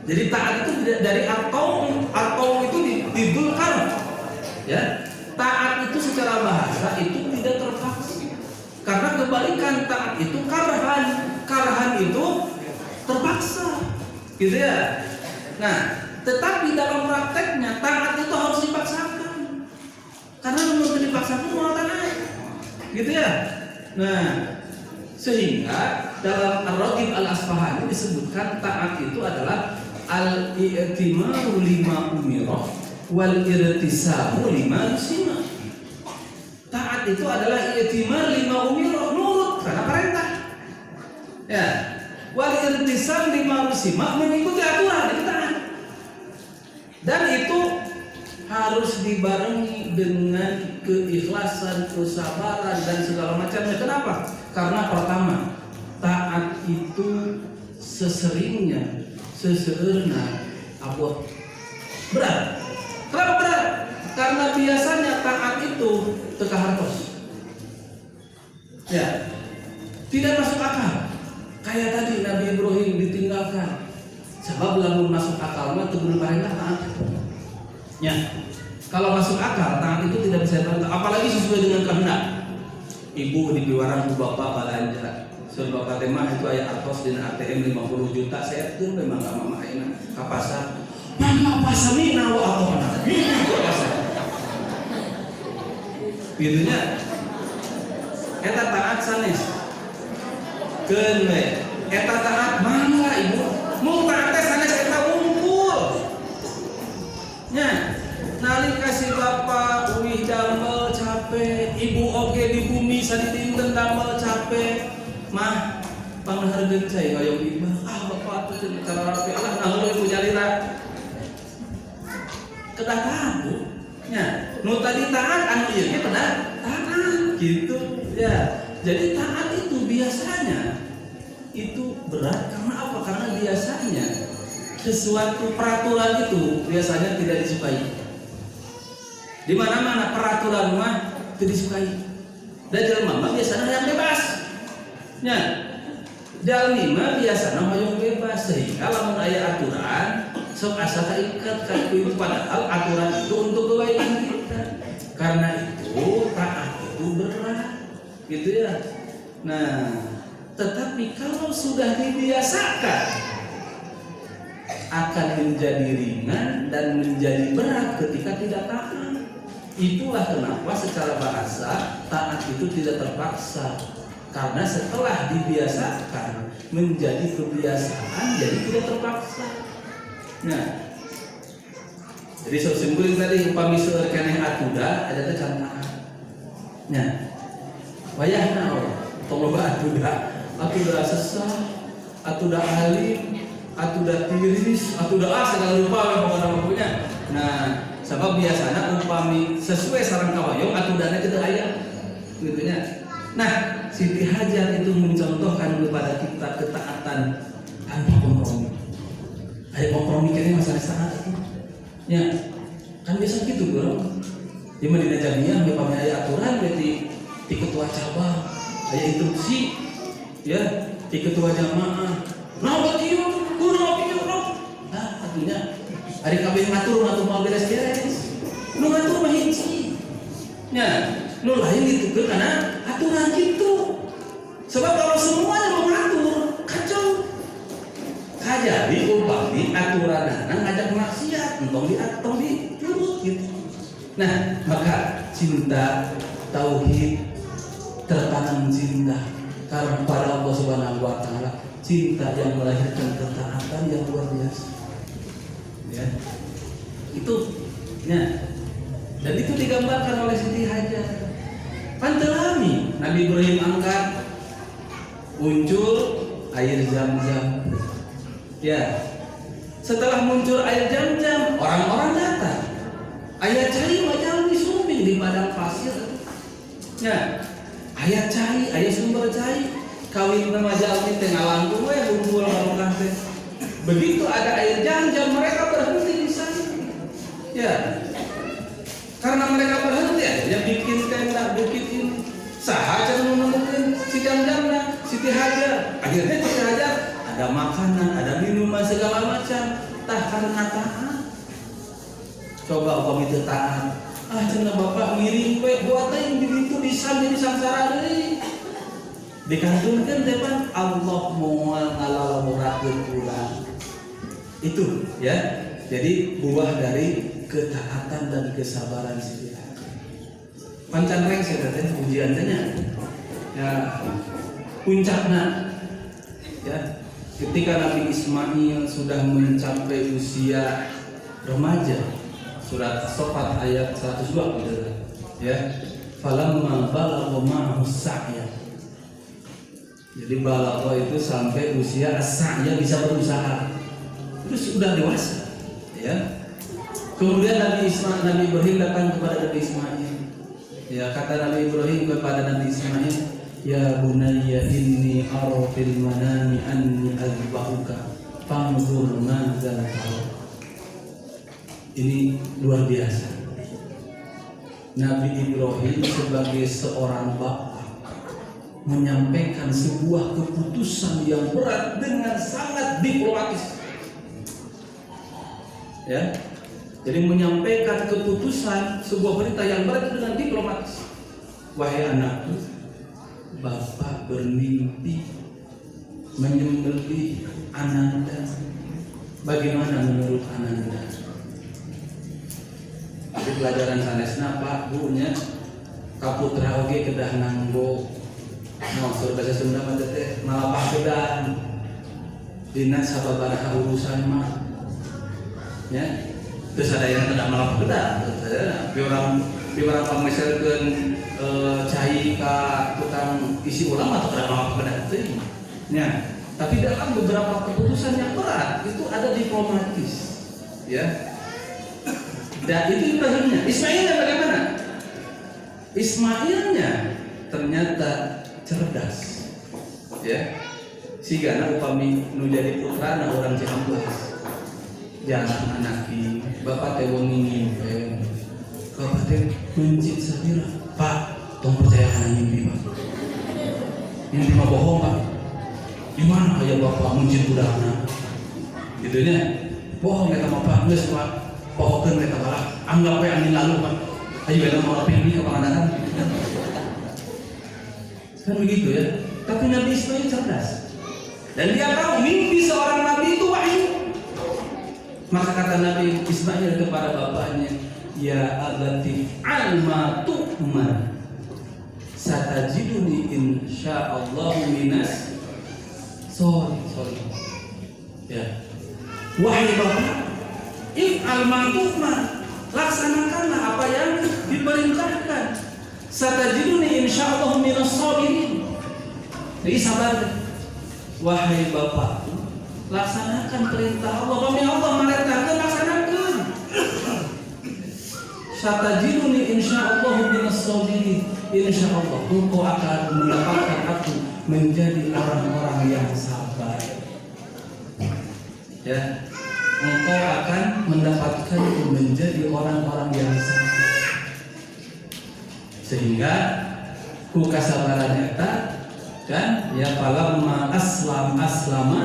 Jadi taat itu dari atau itu didulkan. Ya. Taat itu secara bahasa itu tidak terpaksa. Karena kebalikan taat itu karhan itu terpaksa. Gitu ya. Nah, tetapi dalam prakteknya taat itu harus dipaksakan. Karena menurut dipaksakan mau naik, gitu ya. Nah, sehingga dalam Ar-Raghib Al-Asfahani disebutkan taat itu adalah al-i'timaru lima umirah wal irtisamu lima yusima. Taat itu adalah i'timar lima umirah, nurut karena perintah. Ya. Wal irtisam lima yusima, mengikuti aturan itu taat. Dan itu harus dibarengi dengan keikhlasan, kesabaran dan segala macamnya. Kenapa? Karena pertama, taat itu seseringnya, seseurna abot berat. Kenapa berat? Karena biasanya taat itu teka hartos. Ya, tidak masuk akal. Kayak tadi Nabi Ibrahim ditinggalkan. Sebab lamun masuk akal mah teu perintah taat. Ya. Kalau masuk akal taat itu tidak bisa taat, apalagi sesuai dengan kehendak. Ibu di piwaran ku bapak balanja. Sur bapak teh mah itu aya artos dina ATM 50 juta, saya teu memang ka mama ayeuna ka pasar. Mama pasamina wa atona. Gitu pasar. Gitunya. Eta taat sanes. Keun we. Eta taat mangga ibu. Mau taat teh sanes eta unggul. Nya, nalika si bapak uih damel capek, ibu oge di bumi sadidinten damel capek, mah panghargeun cai hoyong ibu. Ah bapak teh cara rapi Allah naheul ibu jalira. Kedah taat Bu. Nya, nu tadi taat anu ieu ge kedah taat gitu ya. Jadi taat itu biasanya itu berat karena apa? Karena biasanya sesuatu peraturan itu biasanya tidak disukai. Di mana-mana peraturan mah tidak disukai. Dan jelema mah biasanya yang bebas. Nya, jalmi mah biasanya hoyong bebas sehingga lamun aya aturan sok asa kaikat ka itu padahal aturan itu untuk kebaikan kita. Karena itu taat itu berat. Gitu ya. Nah, tetapi kalau sudah dibiasakan akan menjadi ringan dan menjadi berat ketika tidak taat. Itulah kenapa secara bahasa taat itu tidak terpaksa. Karena setelah dibiasakan menjadi kebiasaan, jadi tidak terpaksa. Nah, jadi simpulin tadi upami seueur keneh atuda ada teh can taat. Nah, wayahna tong loba atuda sesah, atuda alim, atuda tiris, atuda segala rupa pokona punya. Nah, sebab biasanya upami sesuai sareng kahoyong atudana teu aya gitu nya. Nah, Siti Hajar itu mencontohkan kepada kita ketaatan tanpa kompromi. Ada kompromi kene masalah taat itu. Ya, kan biasa gitu, Bro. Di Madinah Jamiah upami aya aturan berarti di ketua cabang, aya instruksi ya, di ketua jamaah. Nah, begitu, kudu nah, artinya hari kabeh ngatur mau beres-beres. Nu ngatur mah hiji. Nya, nu lain ditukeun kana aturan gitu. Sebab kalau semuanya mau ngatur, kacau. Kajari upami aturanana ngajak maksiat, entong diturut gitu. Nah, maka cinta tauhid tertanam cinta karena para Allah Subhanahu wa taala, cinta yang melahirkan ketaatan yang luar biasa. Ya. Itu ya. Dan itu digambarkan oleh Siti Hajar. Pantelami Nabi Ibrahim angkat muncul air Zam-Zam. Ya. Setelah muncul air Zam-Zam, orang-orang datang. Aya cai macam disumping di padang pasir. Ya. Aya cai, aya sumber cai. Kawin nama jalmi teh ngalangkung we kumpul barokah teh. Begitu ada air Zam-Zam mereka berhenti di sana. Ya. Karena mereka berhenti ya bikin tenda, bikin ini. Sahaja menemukan si Zam-Zamna, Siti Hajar. Akhirnya Siti Hajar ada makanan, ada minuman segala macam. Tah karena taat. Coba upami teu taat. Ah cenah bapak ngiring we buat teh itu bisa jadi sangsara deui. Dikantunkeun depan Allah moal ngalalamurakeun urang. Itu ya. Jadi buah dari ketaatan dan kesabaran si pancan reng saya teh ujian tanya ya puncaknya ya ketika Nabi Ismail sudah mencapai usia remaja, surat As-Saffat ayat 102 gitu ya, falamma balagha ma'ahu sa'ya. Jadi balagha itu sampai usia as-sa'ya, bisa berusaha, itu sudah dewasa ya. Kemudian Nabi Ibrahim datang kepada Nabi Ismail ya, kata Nabi Ibrahim kepada Nabi Ismail, ya bunayya inni ara fil manami anni azbahuka fanzur madza tara. Ini luar biasa. Nabi Ibrahim sebagai seorang bapak menyampaikan sebuah keputusan yang berat dengan sangat diplomatis. Ya. Jadi menyampaikan keputusan sebuah berita yang berat dengan diplomatis. Wahai anakku, bapak bermimpi menyembelih Ananda. Bagaimana menurut Ananda? Jadi pelajaran sanesna Pak Bu-nya kaputra oge kedah nanggo. Nah, sur bahasa Sunda mah teh malapah kedah. Dina sababaraha urusan mah. Ya. Terus ada yang tidak malapah kedah. Di orang pamiserkeun cai ka tukang isi ulama atau tidak malapah kedah teh. Ya. Tapi dalam beberapa keputusan yang berat itu ada diplomatis. Ya. Dan itu Ibrahimnya. Ismailnya bagaimana? Ismailnya ternyata cerdas. Ya. Sigana upami nu jadi putrana orang Ciamplas. Jangan anaki, bapak teh wong ngimpi. Bapak teh mencit sabira. Pak, tong percaya kana ngimpi, Pak. Ngimpi mah bohong, Pak. Di mana aya bapak mencit budakna? Gitu nya. Bohong eta mah Pak, geus Pak. Pohokeun mereka balak, anggap we angin lalu Pak. Ayo kita mau pilih ke Pangandaran. Kan begitu ya. Tapi Nabi Ismail cerdas. Dan dia tahu mimpi seorang nabi itu wahyu. Maka kata Nabi Ismail kepada bapaknya, ya abati alma tu'mar. Satajiduni insyaallah minas sorry. Ya. Wahai bapak, al-ma'tufma, laksanakanlah apa yang diperintahkan. Satajiduni insyaallah minas sabirin. Jadi sabar. Wahai bapak, laksanakan perintah Allah. Kami Allah merintahkan, laksanakan. Satajiduni insyaallah minas sabirin. Insyaallah engkau akan mendapatkan aku menjadi orang-orang yang sabar. Ya. Engkau akan mendapatkan menjadi orang-orang yang sabar. Sehingga ku kasabaran eta kan ya falamma aslama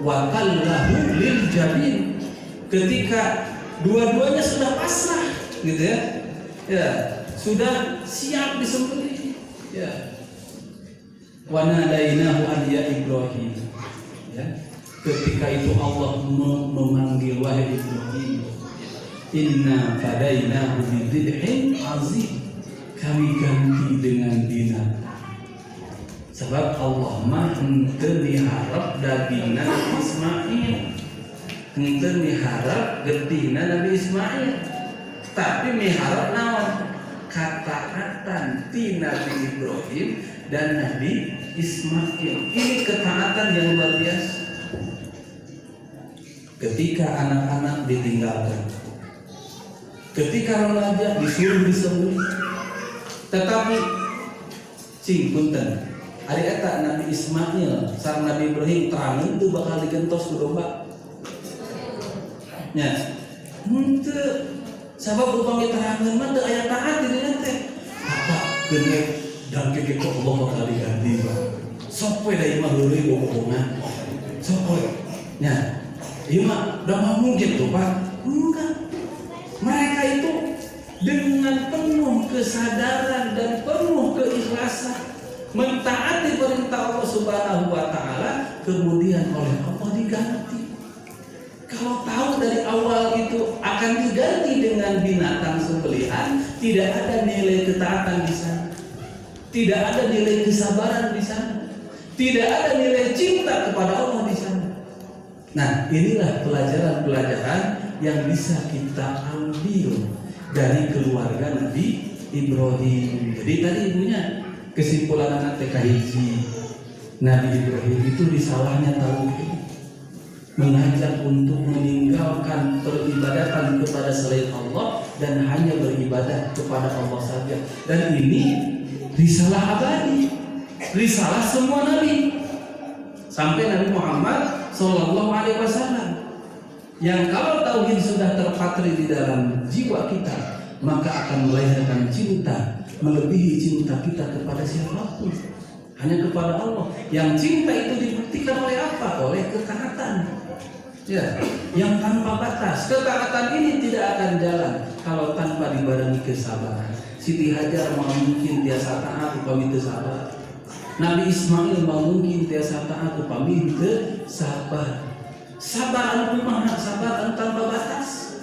wa qallahu lil jabin. Ketika dua-duanya sudah pasrah gitu ya. Ya, sudah siap disembelih. Ya. Wa nadainahu an ya Ibrahim. Ya. Ketika itu Allah memanggil wahai Ibrahim, inna fadainahu bidzibhin azim, kami ganti dengan binatang. Sebab Allah mah henteu miharap dagingna Nabi Ismail, henteu miharap getina Nabi Ismail, tapi miharap naon? Ketaatan ti Nabi Ibrahim dan Nabi Ismail. Ini ketaatan yang luar biasa. Ketika anak-anak ditinggalkan, ketika remaja disuruh disembelih, tetapi cing punten, ari eta Nabi Ismail sareng Nabi Ibrahim terang itu bakal digentos ku domba. Nya, henteu sabab upami terangeun mah teu aya taat di dieu teh. Apa geus dan keke kok Allah bakal diganti, Pak. Sok we da ieu mah heureuy bohongan. Sok we. Nya, iya mah udah mungkin tuh Pak. Enggak. Mereka itu dengan penuh kesadaran dan penuh keikhlasan mentaati perintah Allah Subhanahu wa taala, kemudian oleh Allah diganti. Kalau tahu dari awal itu akan diganti dengan binatang sembelihan, tidak ada nilai ketaatan di sana. Tidak ada nilai kesabaran di sana. Tidak ada nilai cinta kepada Allah di sana. Nah, inilah pelajaran-pelajaran yang bisa kita ambil dari keluarga Nabi Ibrahim. Jadi tadi ibunya kesimpulan anak TK hiji, Nabi Ibrahim itu risalahnya tauhid, mengajak untuk meninggalkan peribadatan kepada selain Allah dan hanya beribadah kepada Allah saja. Dan ini risalah abadi, risalah semua nabi sampai Nabi Muhammad Sallallahu Alaihi Wasallam, yang kalau tauhid sudah terpatri di dalam jiwa kita, maka akan melahirkan cinta melebihi cinta kita kepada siapapun, hanya kepada Allah. Yang cinta itu dibuktikan oleh apa? Oleh ketaatan, ya, yang tanpa batas. Ketaatan ini tidak akan jalan kalau tanpa dibarengi kesabaran. Siti Hajar mau mungkin tiasa taat upami teu sabar. Nabi Ismail mau mungkin tiasa taat upami teu sabar. Sabar anu kumaha? Sabar anu tanpa batas.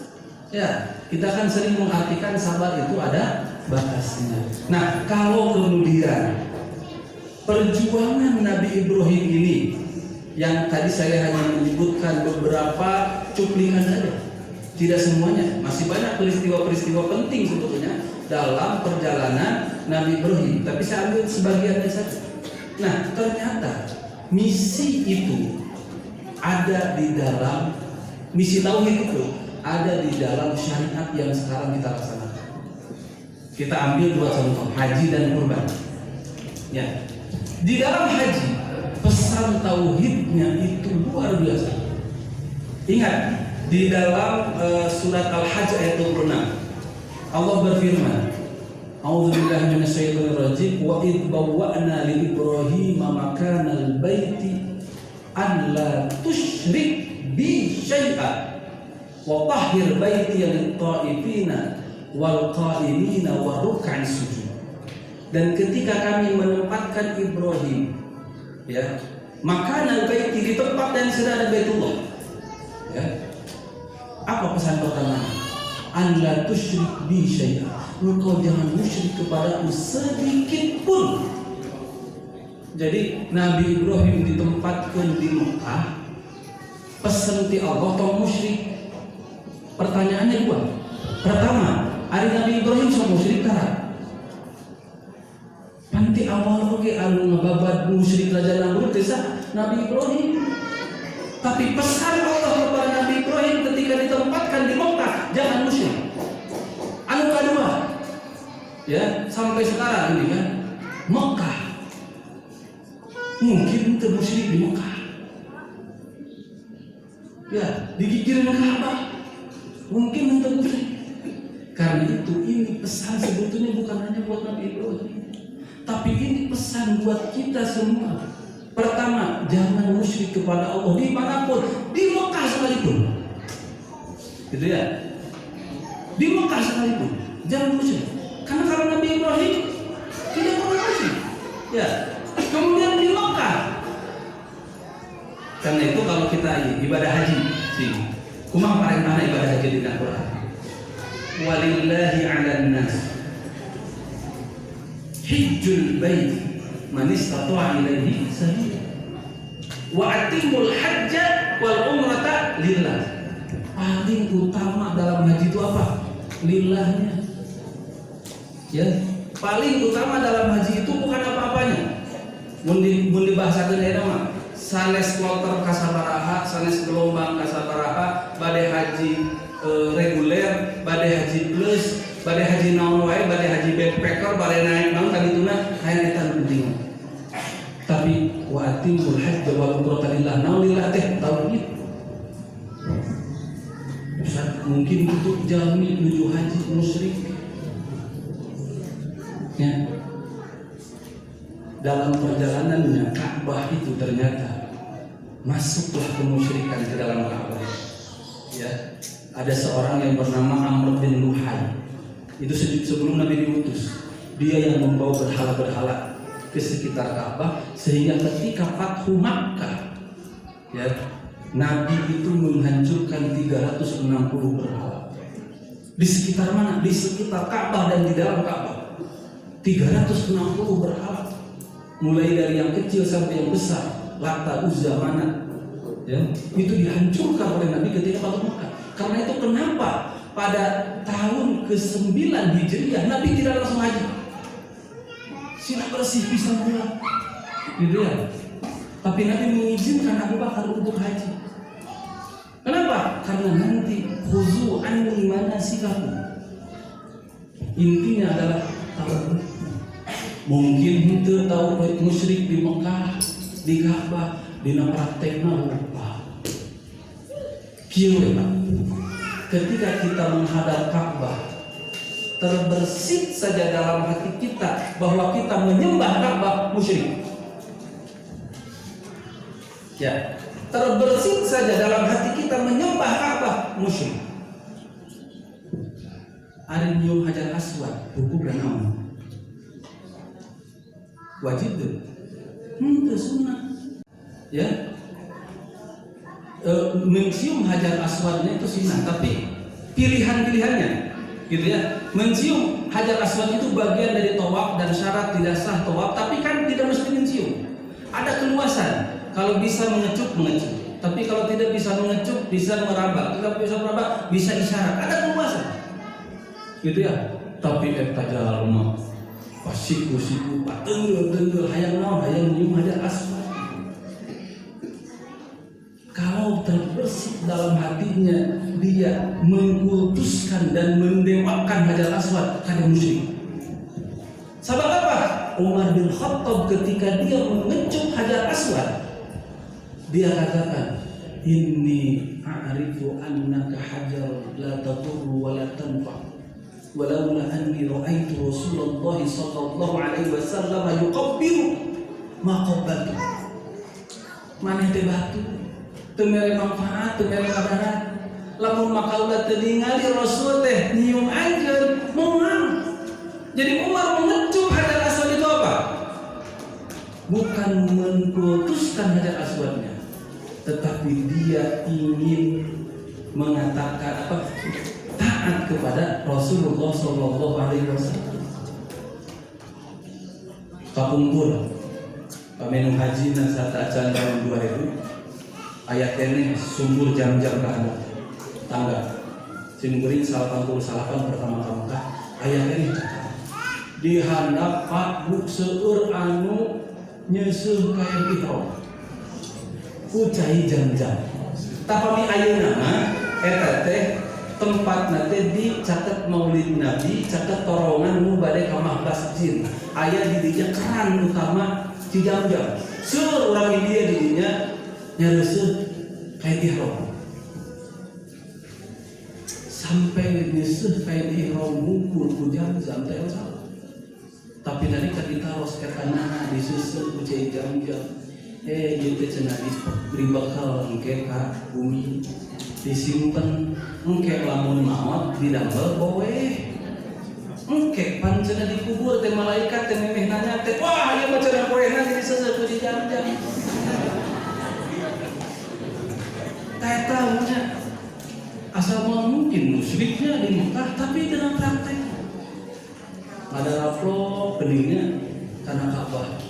Ya, kita kan sering mengartikan sabar itu ada batasnya. Nah, kalau kemudian perjuangan Nabi Ibrahim ini, yang tadi saya hanya menyebutkan beberapa cuplikan saja, tidak semuanya, masih banyak peristiwa-peristiwa penting sebetulnya dalam perjalanan Nabi Ibrahim, tapi saya ambil sebagiannya saja. Nah, ternyata misi itu ada di dalam, misi tauhid itu ada di dalam syariat yang sekarang kita laksanakan. Kita ambil dua contoh, haji dan kurban. Ya, di dalam haji pesan tauhidnya itu luar biasa. Ingat, di dalam surat Al-Hajj ayat 26 Allah berfirman, A'udzubillahi minasyaitonir rajim, wa id bawwa'na li Ibrahima makanal baiti an la tusyrik bi syai'a wa tahhir baiti lit-ta'ifina wal qa'imina wa ruk'an sujud. Dan ketika kami menempatkan Ibrahim, ya, makanal baiti, di tempat yang sudah ada Baitullah, ya, apa pesan pertama? An la tusyrik bi syai'a, engkau jangan musyrik kepadaku sedikit pun. Jadi Nabi Ibrahim ditempatkan di Mekah, pesan ti Allah tong musyrik. Pertanyaannya dua. Pertama, ari Nabi Ibrahim sok musyrik tara? Panti awal oge anu ngababad musyrik raja Namrud desa Nabi Ibrahim. Tapi pesan Allah kepada Nabi Ibrahim ketika ditempatkan di Mekah, jangan musyrik. Anu kedua, ya, sampai sekarang ini kan Mekah mungkin itu musyrik di Mekah, ya, digigirin Ka'bah mungkin itu musyrik. Karena itu ini pesan sebetulnya bukan hanya buat Nabi Ibrahim, tapi ini pesan buat kita semua. Pertama, jangan musyrik kepada Allah dimanapun, di Mekah sekalipun, gitu ya, di Mekah sekalipun jangan musyrik. Karena kalau Nabi Ibrahim tidak pernah musyrik, ya. Kemudian di Mekah, karena itu kalau kita ibadah haji, sih, kumaha parentahna ibadah haji di Al-Quran. Walillahi 'alan nas hijjul bait man istata'a ilaihi sabila wa atimul hajja wal umrata lillah. Paling utama dalam haji itu apa? Lillahnya. Ya, paling utama dalam haji itu bukan apa-apanya. Mun dibahasakeun aya mah sanes kloter kasabaraha, sanes gelombang kasabaraha, bade haji reguler, bade haji plus, bade haji naon wae, bade haji backpacker, bade naik naon kadituna hayang eta penting. Tapi wa atimul hajj wal umrata lillah, naon lillah teh tauhid. Mungkin untuk jami menuju haji musyrik, ya. Dalam perjalanannya Ka'bah itu ternyata masuklah kemusyrikan ke dalam Ka'bah, ya. Ada seorang yang bernama Amr bin Luhai. Itu sebelum Nabi diutus, dia yang membawa berhala-berhala ke sekitar Ka'bah, sehingga ketika Fathu Makkah, ya, Nabi itu menghancurkan 360 berhala. Di sekitar mana? Di sekitar Ka'bah dan di dalam Ka'bah. 360 berhala. Mulai dari yang kecil sampai yang besar, Lata, Uzza, Manat. Ya, itu dihancurkan oleh Nabi ketika Fathu Makkah. Karena itu kenapa pada tahun ke-9 Hijriah Nabi tidak langsung haji. Sila bersih bisa pulang. Gitu ya. Tapi Nabi mengizinkan Abu Bakar untuk haji. Kenapa? Karena nanti khuzu anni manasikakum. Intinya adalah tahu. Mungkin itu tahu musyrik di Mekah, di Ka'bah, di praktekna lupa. Kieu Pak. Ketika kita menghadap Ka'bah, terbersit saja dalam hati kita bahwa kita menyembah Ka'bah musyrik. Ya, terbersit saja dalam hati kita menyembah Ka'bah musyrik. Ari nyium Hajar Aswad, hukum dan naon? Wajib tuh. Itu sunnah. Ya. Mencium Hajar Aswadnya itu sunnah, tapi pilihan-pilihannya gitu ya. Mencium Hajar Aswad itu bagian dari tawaf dan syarat tidak sah tawaf, tapi kan tidak mesti mencium. Ada keluasan. Kalau bisa mengecup, tapi kalau tidak bisa mengecup, bisa meraba. Kalau bisa meraba, bisa isyarat. Ada keluasan gitu ya. Tapi eta jalma pasiku-siku patenggel hayang naon, hayang nyium Hajar Aswad. Kalau terbersih dalam hatinya, dia mengkultuskan dan mendewakan Hajar Aswad, kada musyrik. Sebab apa? Umar bin Khattab ketika dia mengecup Hajar Aswad, dia katakan, inni a'rifu annaka hajar la tadur wa la tanfa. Walaula anni ra'aitu Rasulullah sallallahu alaihi wasallam yuqabbiru ma qabbaltu. Maneh teh batu teu mere manfaat, teu mere madarat. Lamun makaula teu ningali Rasul teh nyium anjeun moal. Jadi Umar mengecup Hajar Aswad itu apa? Bukan mengkultuskan Hajar Aswadnya, tetapi dia ingin mengatakan apa? Taat kepada Rasulullah Sallallahu Alaihi Wasallam. Kapumpur, pamenu haji dan saat acan tahun 2000, ayat ini sumber jam-jam kahana tangga. Simkuring 88 pertama kali ayat ini di handap Pak Buk seur anu nyeuseum kain ihram. Ucai jam-jam. Tapami ayeuna mah eta teh tempat nanti dicatat maulid Nabi, catat torongan nu bade ka masjid. Aya di dinya keran utama di jam-jam. Seur urang India di dinya nyeuseum kain ihram. Sampai nyeuseum kain ihram ngukur ku jam-jam teh salah. Tapi dari kita harus ketana disusun ucai jam-jam. Gitu cenah diberi bakal engke ka bumi disimpen engke lamun maot didamel boe engke pancena dikubur teh malaikat teh memeh nanya teh wah ieu mah cenah poena jadi seuseuh di jam-jam. Eta nya asal mungkin musyriknya di Mekah tapi dengan praktek ada raflo keningnya karena Ka'bah.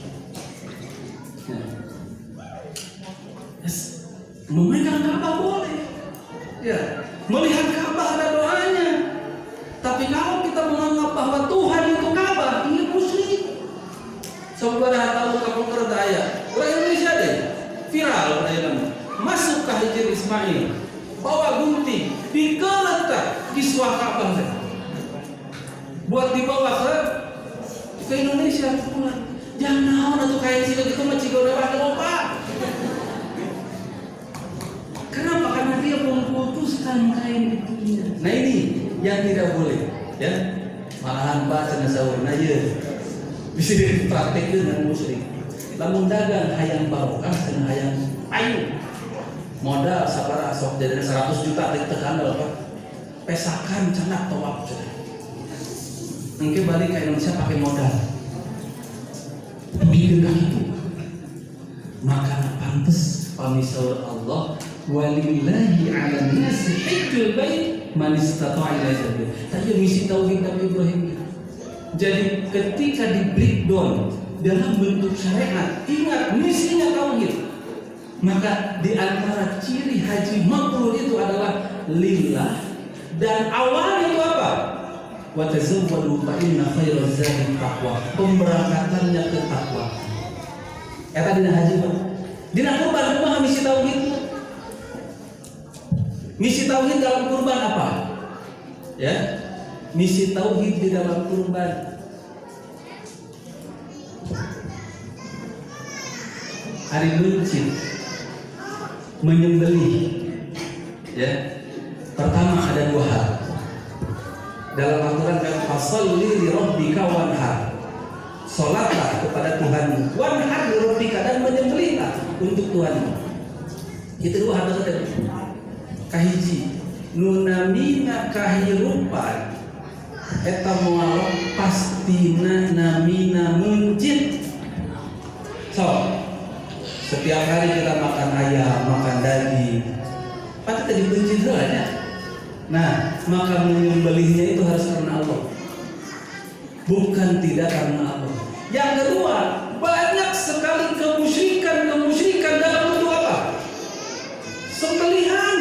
Memegang Ka'bah boleh, ya. Melihat Ka'bah ada doanya. Tapi kalau kita menganggap bahwa Tuhan itu Ka'bah, ini musyrik. Saudara tahu kamu kerdaya, orang Indonesia deh, viral dalam masuk ke Hijr Ismail, bawa gunting, dikeletak di suah Ka'bah, buat dibawa ke Indonesia pulang. Jangan atau kayak sih itu mah cigo lewat lupa. Kenapa? Karena dia mengkultuskan kain itunya. Nah ini yang tidak boleh, ya. Malahan Pak cenah saurna ieu bisa dipraktekkeun dengan musyrik. Lamun dagang hayang barokah cenah hayang ayu. Modal sabaraha sok jadi 100 juta teh teu handal Pak. Pesakan cenah tawaf cenah. Engke balik ke Indonesia pakai modal. Bikin gitu. Maka pantes pamisaur Allah walillahi 'alan nasi hajjul bait man istata'a ilaihi sabila. Tadi misi tauhid Nabi Ibrahim. Jadi ketika di breakdown dalam bentuk syariat, ingat misinya tauhid. Maka di antara ciri haji mabrur itu adalah lillah, dan awalnya itu apa? Wa tazawwadu fa inna khairaz zadi taqwa. Pemberangkatannya ke takwa. Eta dina haji Pak. Dina kurban kumaha misi tauhid? Misi tauhid dalam kurban apa? Ya. Misi tauhid di dalam kurban. Hari mencit, menyembelih. Ya. Pertama ada dua hal. Dalam aturan kan fasalli li rabbika wanhar. Salatlah kepada Tuhanmu, wanhar li rabbika, dan menyembelihlah untuk Tuhanmu. Itu dua hal tadi. Kahiji nunamina kahirupan eta moal pastina namina muncit. So, setiap hari kita makan ayam, makan daging, pasti tadi muncit ya. Nah, maka menyembelihnya itu harus karena Allah, bukan tidak karena Allah. Yang kedua, banyak sekali kemusyrikan dalam bentuk apa? Sembelihan.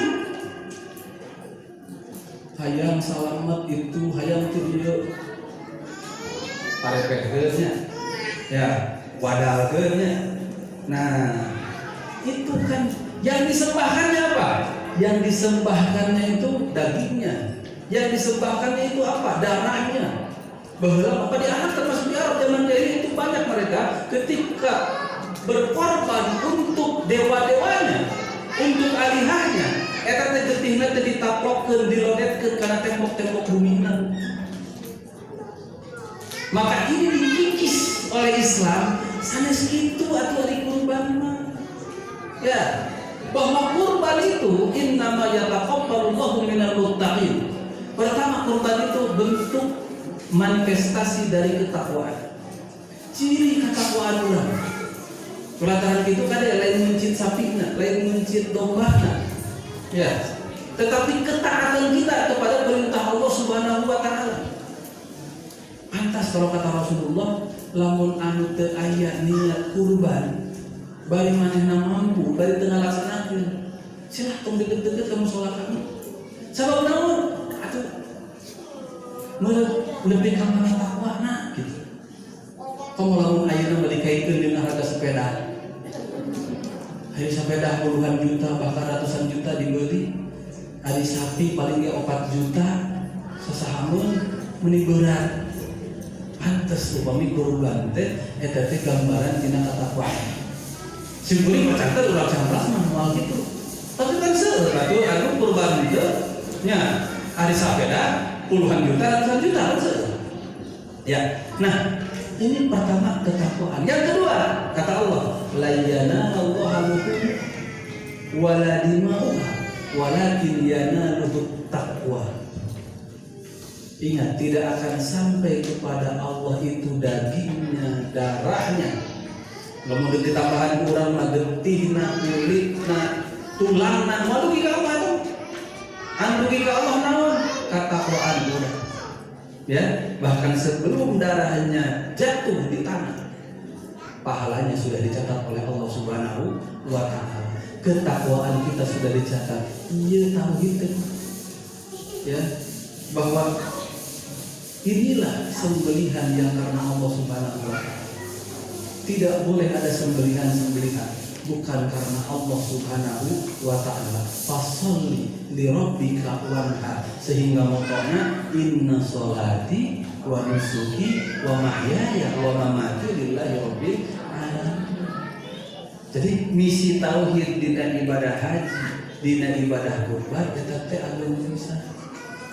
Hayang salamet itu, hayang tidieu parepehkeunnya, ya wadalkeunnya. Nah, itu kan yang disembahkannya apa? Yang disembahkannya itu dagingnya. Yang disembahkannya itu apa? Darahnya. Baheula apa di Arab, termasuk di Arab zaman jahiliyah itu banyak mereka ketika berkorban untuk dewa-dewanya, untuk alihahnya, eta teh getihna teh ditaplokkeun, dilodetkeun kana tembok-tembok ruminan. Maka ini dikikis oleh Islam sanes kitu atuh ari kurban mah. Ya, bahwa kurban itu innama yataqabbalullahu minal muttaqin. Pertama, kurban itu bentuk manifestasi dari ketakwaan. Ciri ketakwaan urang. Lantaran itu kan lain mencit sapina, lain mencit dombana. Ya. Tetapi ketaatan kita kepada perintah Allah Subhanahu wa taala. Pantas kalau kata Rasulullah, lamun anu teu aya niat kurban, bari manehna mampu, bari teu ngalaksanakeun, silahkan deket-deket kamu sholat kami. Sabab naon? Atuh lebih ka maneh takwana gitu. Kamu lamun ayeuna bari kaitkeun dengan harga sepeda. Hari sepeda puluhan juta, bahkan ratusan juta dibeli. Hari sapi paling ge 4 juta, sasahamun meuni berat. Pantes upami kurban teh eta teh gambaran dina katakwaan. Simpulin macam teh urang camplas mah moal kitu. Tapi kan seueur atuh anu kurban teh nya ari sapeda puluhan juta, ratusan juta kan seueur. Ya. Nah, ini pertama ketakwaan. Yang kedua, kata Allah, la yanallahu luhum wala dima'uha walakin yanaluhu taqwa. Ingat, tidak akan sampai kepada Allah itu dagingnya, darahnya. Lamun ditambahan kurang mah getihna, kulitna, tulangna, malu ka Allah tuh. Anu ka Allah naon? Katakwaan urang. Ya, bahkan sebelum darahnya jatuh di tanah, pahalanya sudah dicatat oleh Allah Subhanahu wa taala. Ketakwaan kita sudah dicatat. Iya, tauhid. Ya, bahwa inilah sembelihan yang karena Allah Subhanahu wa taala. Tidak boleh ada sembelihan bukan karena Allah Subhanahu wa taala. Fasholli li rabbika wanhar, sehingga motona inna sholati wa nusuki wa mahyaya wa mamati lillahi rabbil alamin. Jadi misi tauhid dina ibadah haji, dina ibadah kurban eta teh anu bisa.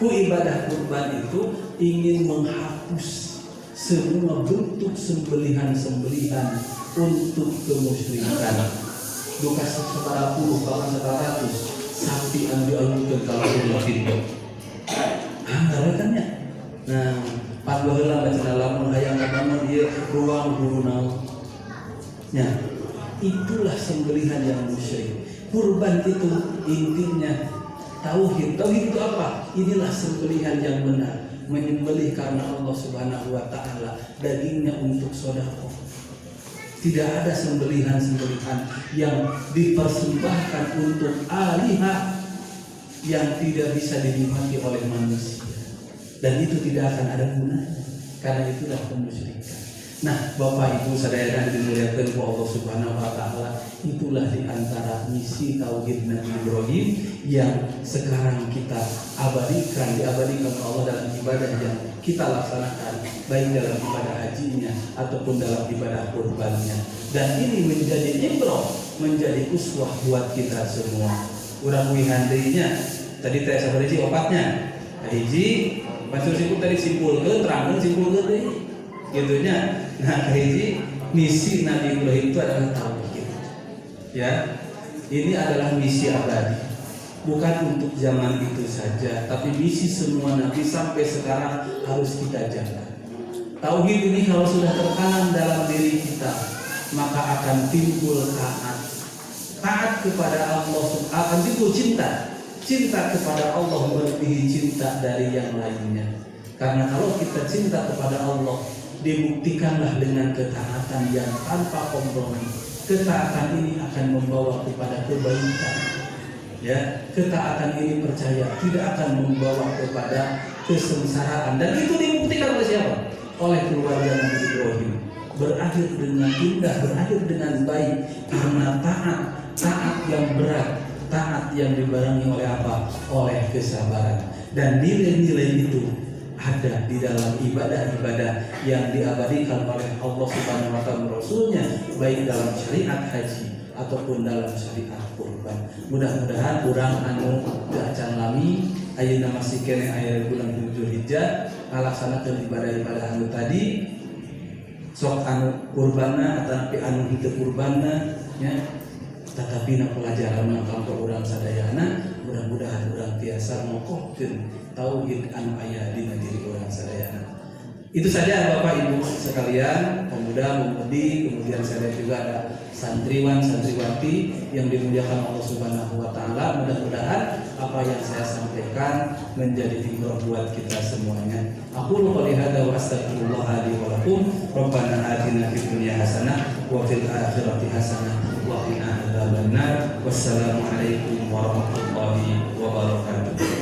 Ku ibadah kurban itu ingin menghapus semua bentuk sembelihan-sembelihan untuk kemusyrikan. Duka setara puluh, bahkan 100 sapi yang dialukan kalau Allah itu. Kan ya. Nah, panggahlah baca lamun hayang kamu dia ruang guru naon. Ya, itulah sembelihan yang musyrik. Kurban itu intinya tauhid. Tauhid itu apa? Inilah sembelihan yang benar, menyembelih karena Allah Subhanahu wa taala, dagingnya untuk sedekah. Tidak ada sembelihan-sembelihan yang dipersembahkan untuk alihah yang tidak bisa dinikmati oleh manusia, dan itu tidak akan ada gunanya, karena itulah kemusyrikan. Nah, Bapak Ibu saudara yang dimuliakan oleh Allah Subhanahu wa taala, itulah di antara misi tauhid Nabi Ibrahim yang sekarang kita diabadikan Allah dalam ibadah yang kita laksanakan, baik dalam ibadah hajinya ataupun dalam ibadah kurbannya. Dan ini menjadi ibrah, menjadi uswah buat kita semua. Urang wihandainya tadi teh sabariji opatnya. Hiji maksud simpul tadi simpulkeun, terangkeun simpulkeun deui. Gitunya. Nah, hiji misi Nabi Ibrahim itu adalah tauhid. Ya. Ini adalah misi abadi. Bukan untuk zaman itu saja, tapi misi semua nabi sampai sekarang harus kita jaga. Tauhid ini kalau sudah tertanam dalam diri kita, maka akan timbul taat kepada Allah, akan timbul cinta kepada Allah melebihi cinta dari yang lainnya. Karena kalau kita cinta kepada Allah, dibuktikanlah dengan ketaatan yang tanpa kompromi. Ketaatan ini akan membawa kepada kebaikan. Ya, ketaatan ini percaya tidak akan membawa kepada kesengsaraan, dan itu dibuktikan oleh siapa? Oleh keluarga Nabi Ibrahim. Berakhir dengan indah, berakhir dengan baik karena taat yang berat, taat yang dibarengi oleh apa? Oleh kesabaran. Dan nilai-nilai itu ada di dalam ibadah-ibadah yang diabadikan oleh Allah Subhanahu wa taala Rasulnya, baik dalam syariat haji ataupun dalam syariat kurban. Mudah-mudahan urang anu acan lami ayeuna masih kene aya bulan Dzulhijjah ngalaksanakeun ibadah-ibadah anu tadi, sok anu kurbanna ataupun anu henteu kurbanna nya, tetapi na pelajaran kanggo urang sadayana, mudah-mudahan urang tiasa ngokohkeun tauhid anu aya dina diri urang sadayana. Itu saja Bapak Ibu sekalian, pemuda, pemudi, kemudian saya lihat juga ada santriwan, santriwati yang dimuliakan Allah Subhanahu wa taala. Mudah-mudahan apa yang saya sampaikan menjadi ibrah buat kita semuanya. Aku qouli hadza wa astaghfirullah li wa lakum. Rabbana atina fid dunya hasanah wa fil akhirati hasanah wa qina adzabannar. Wassalamu alaikum warahmatullahi wabarakatuh.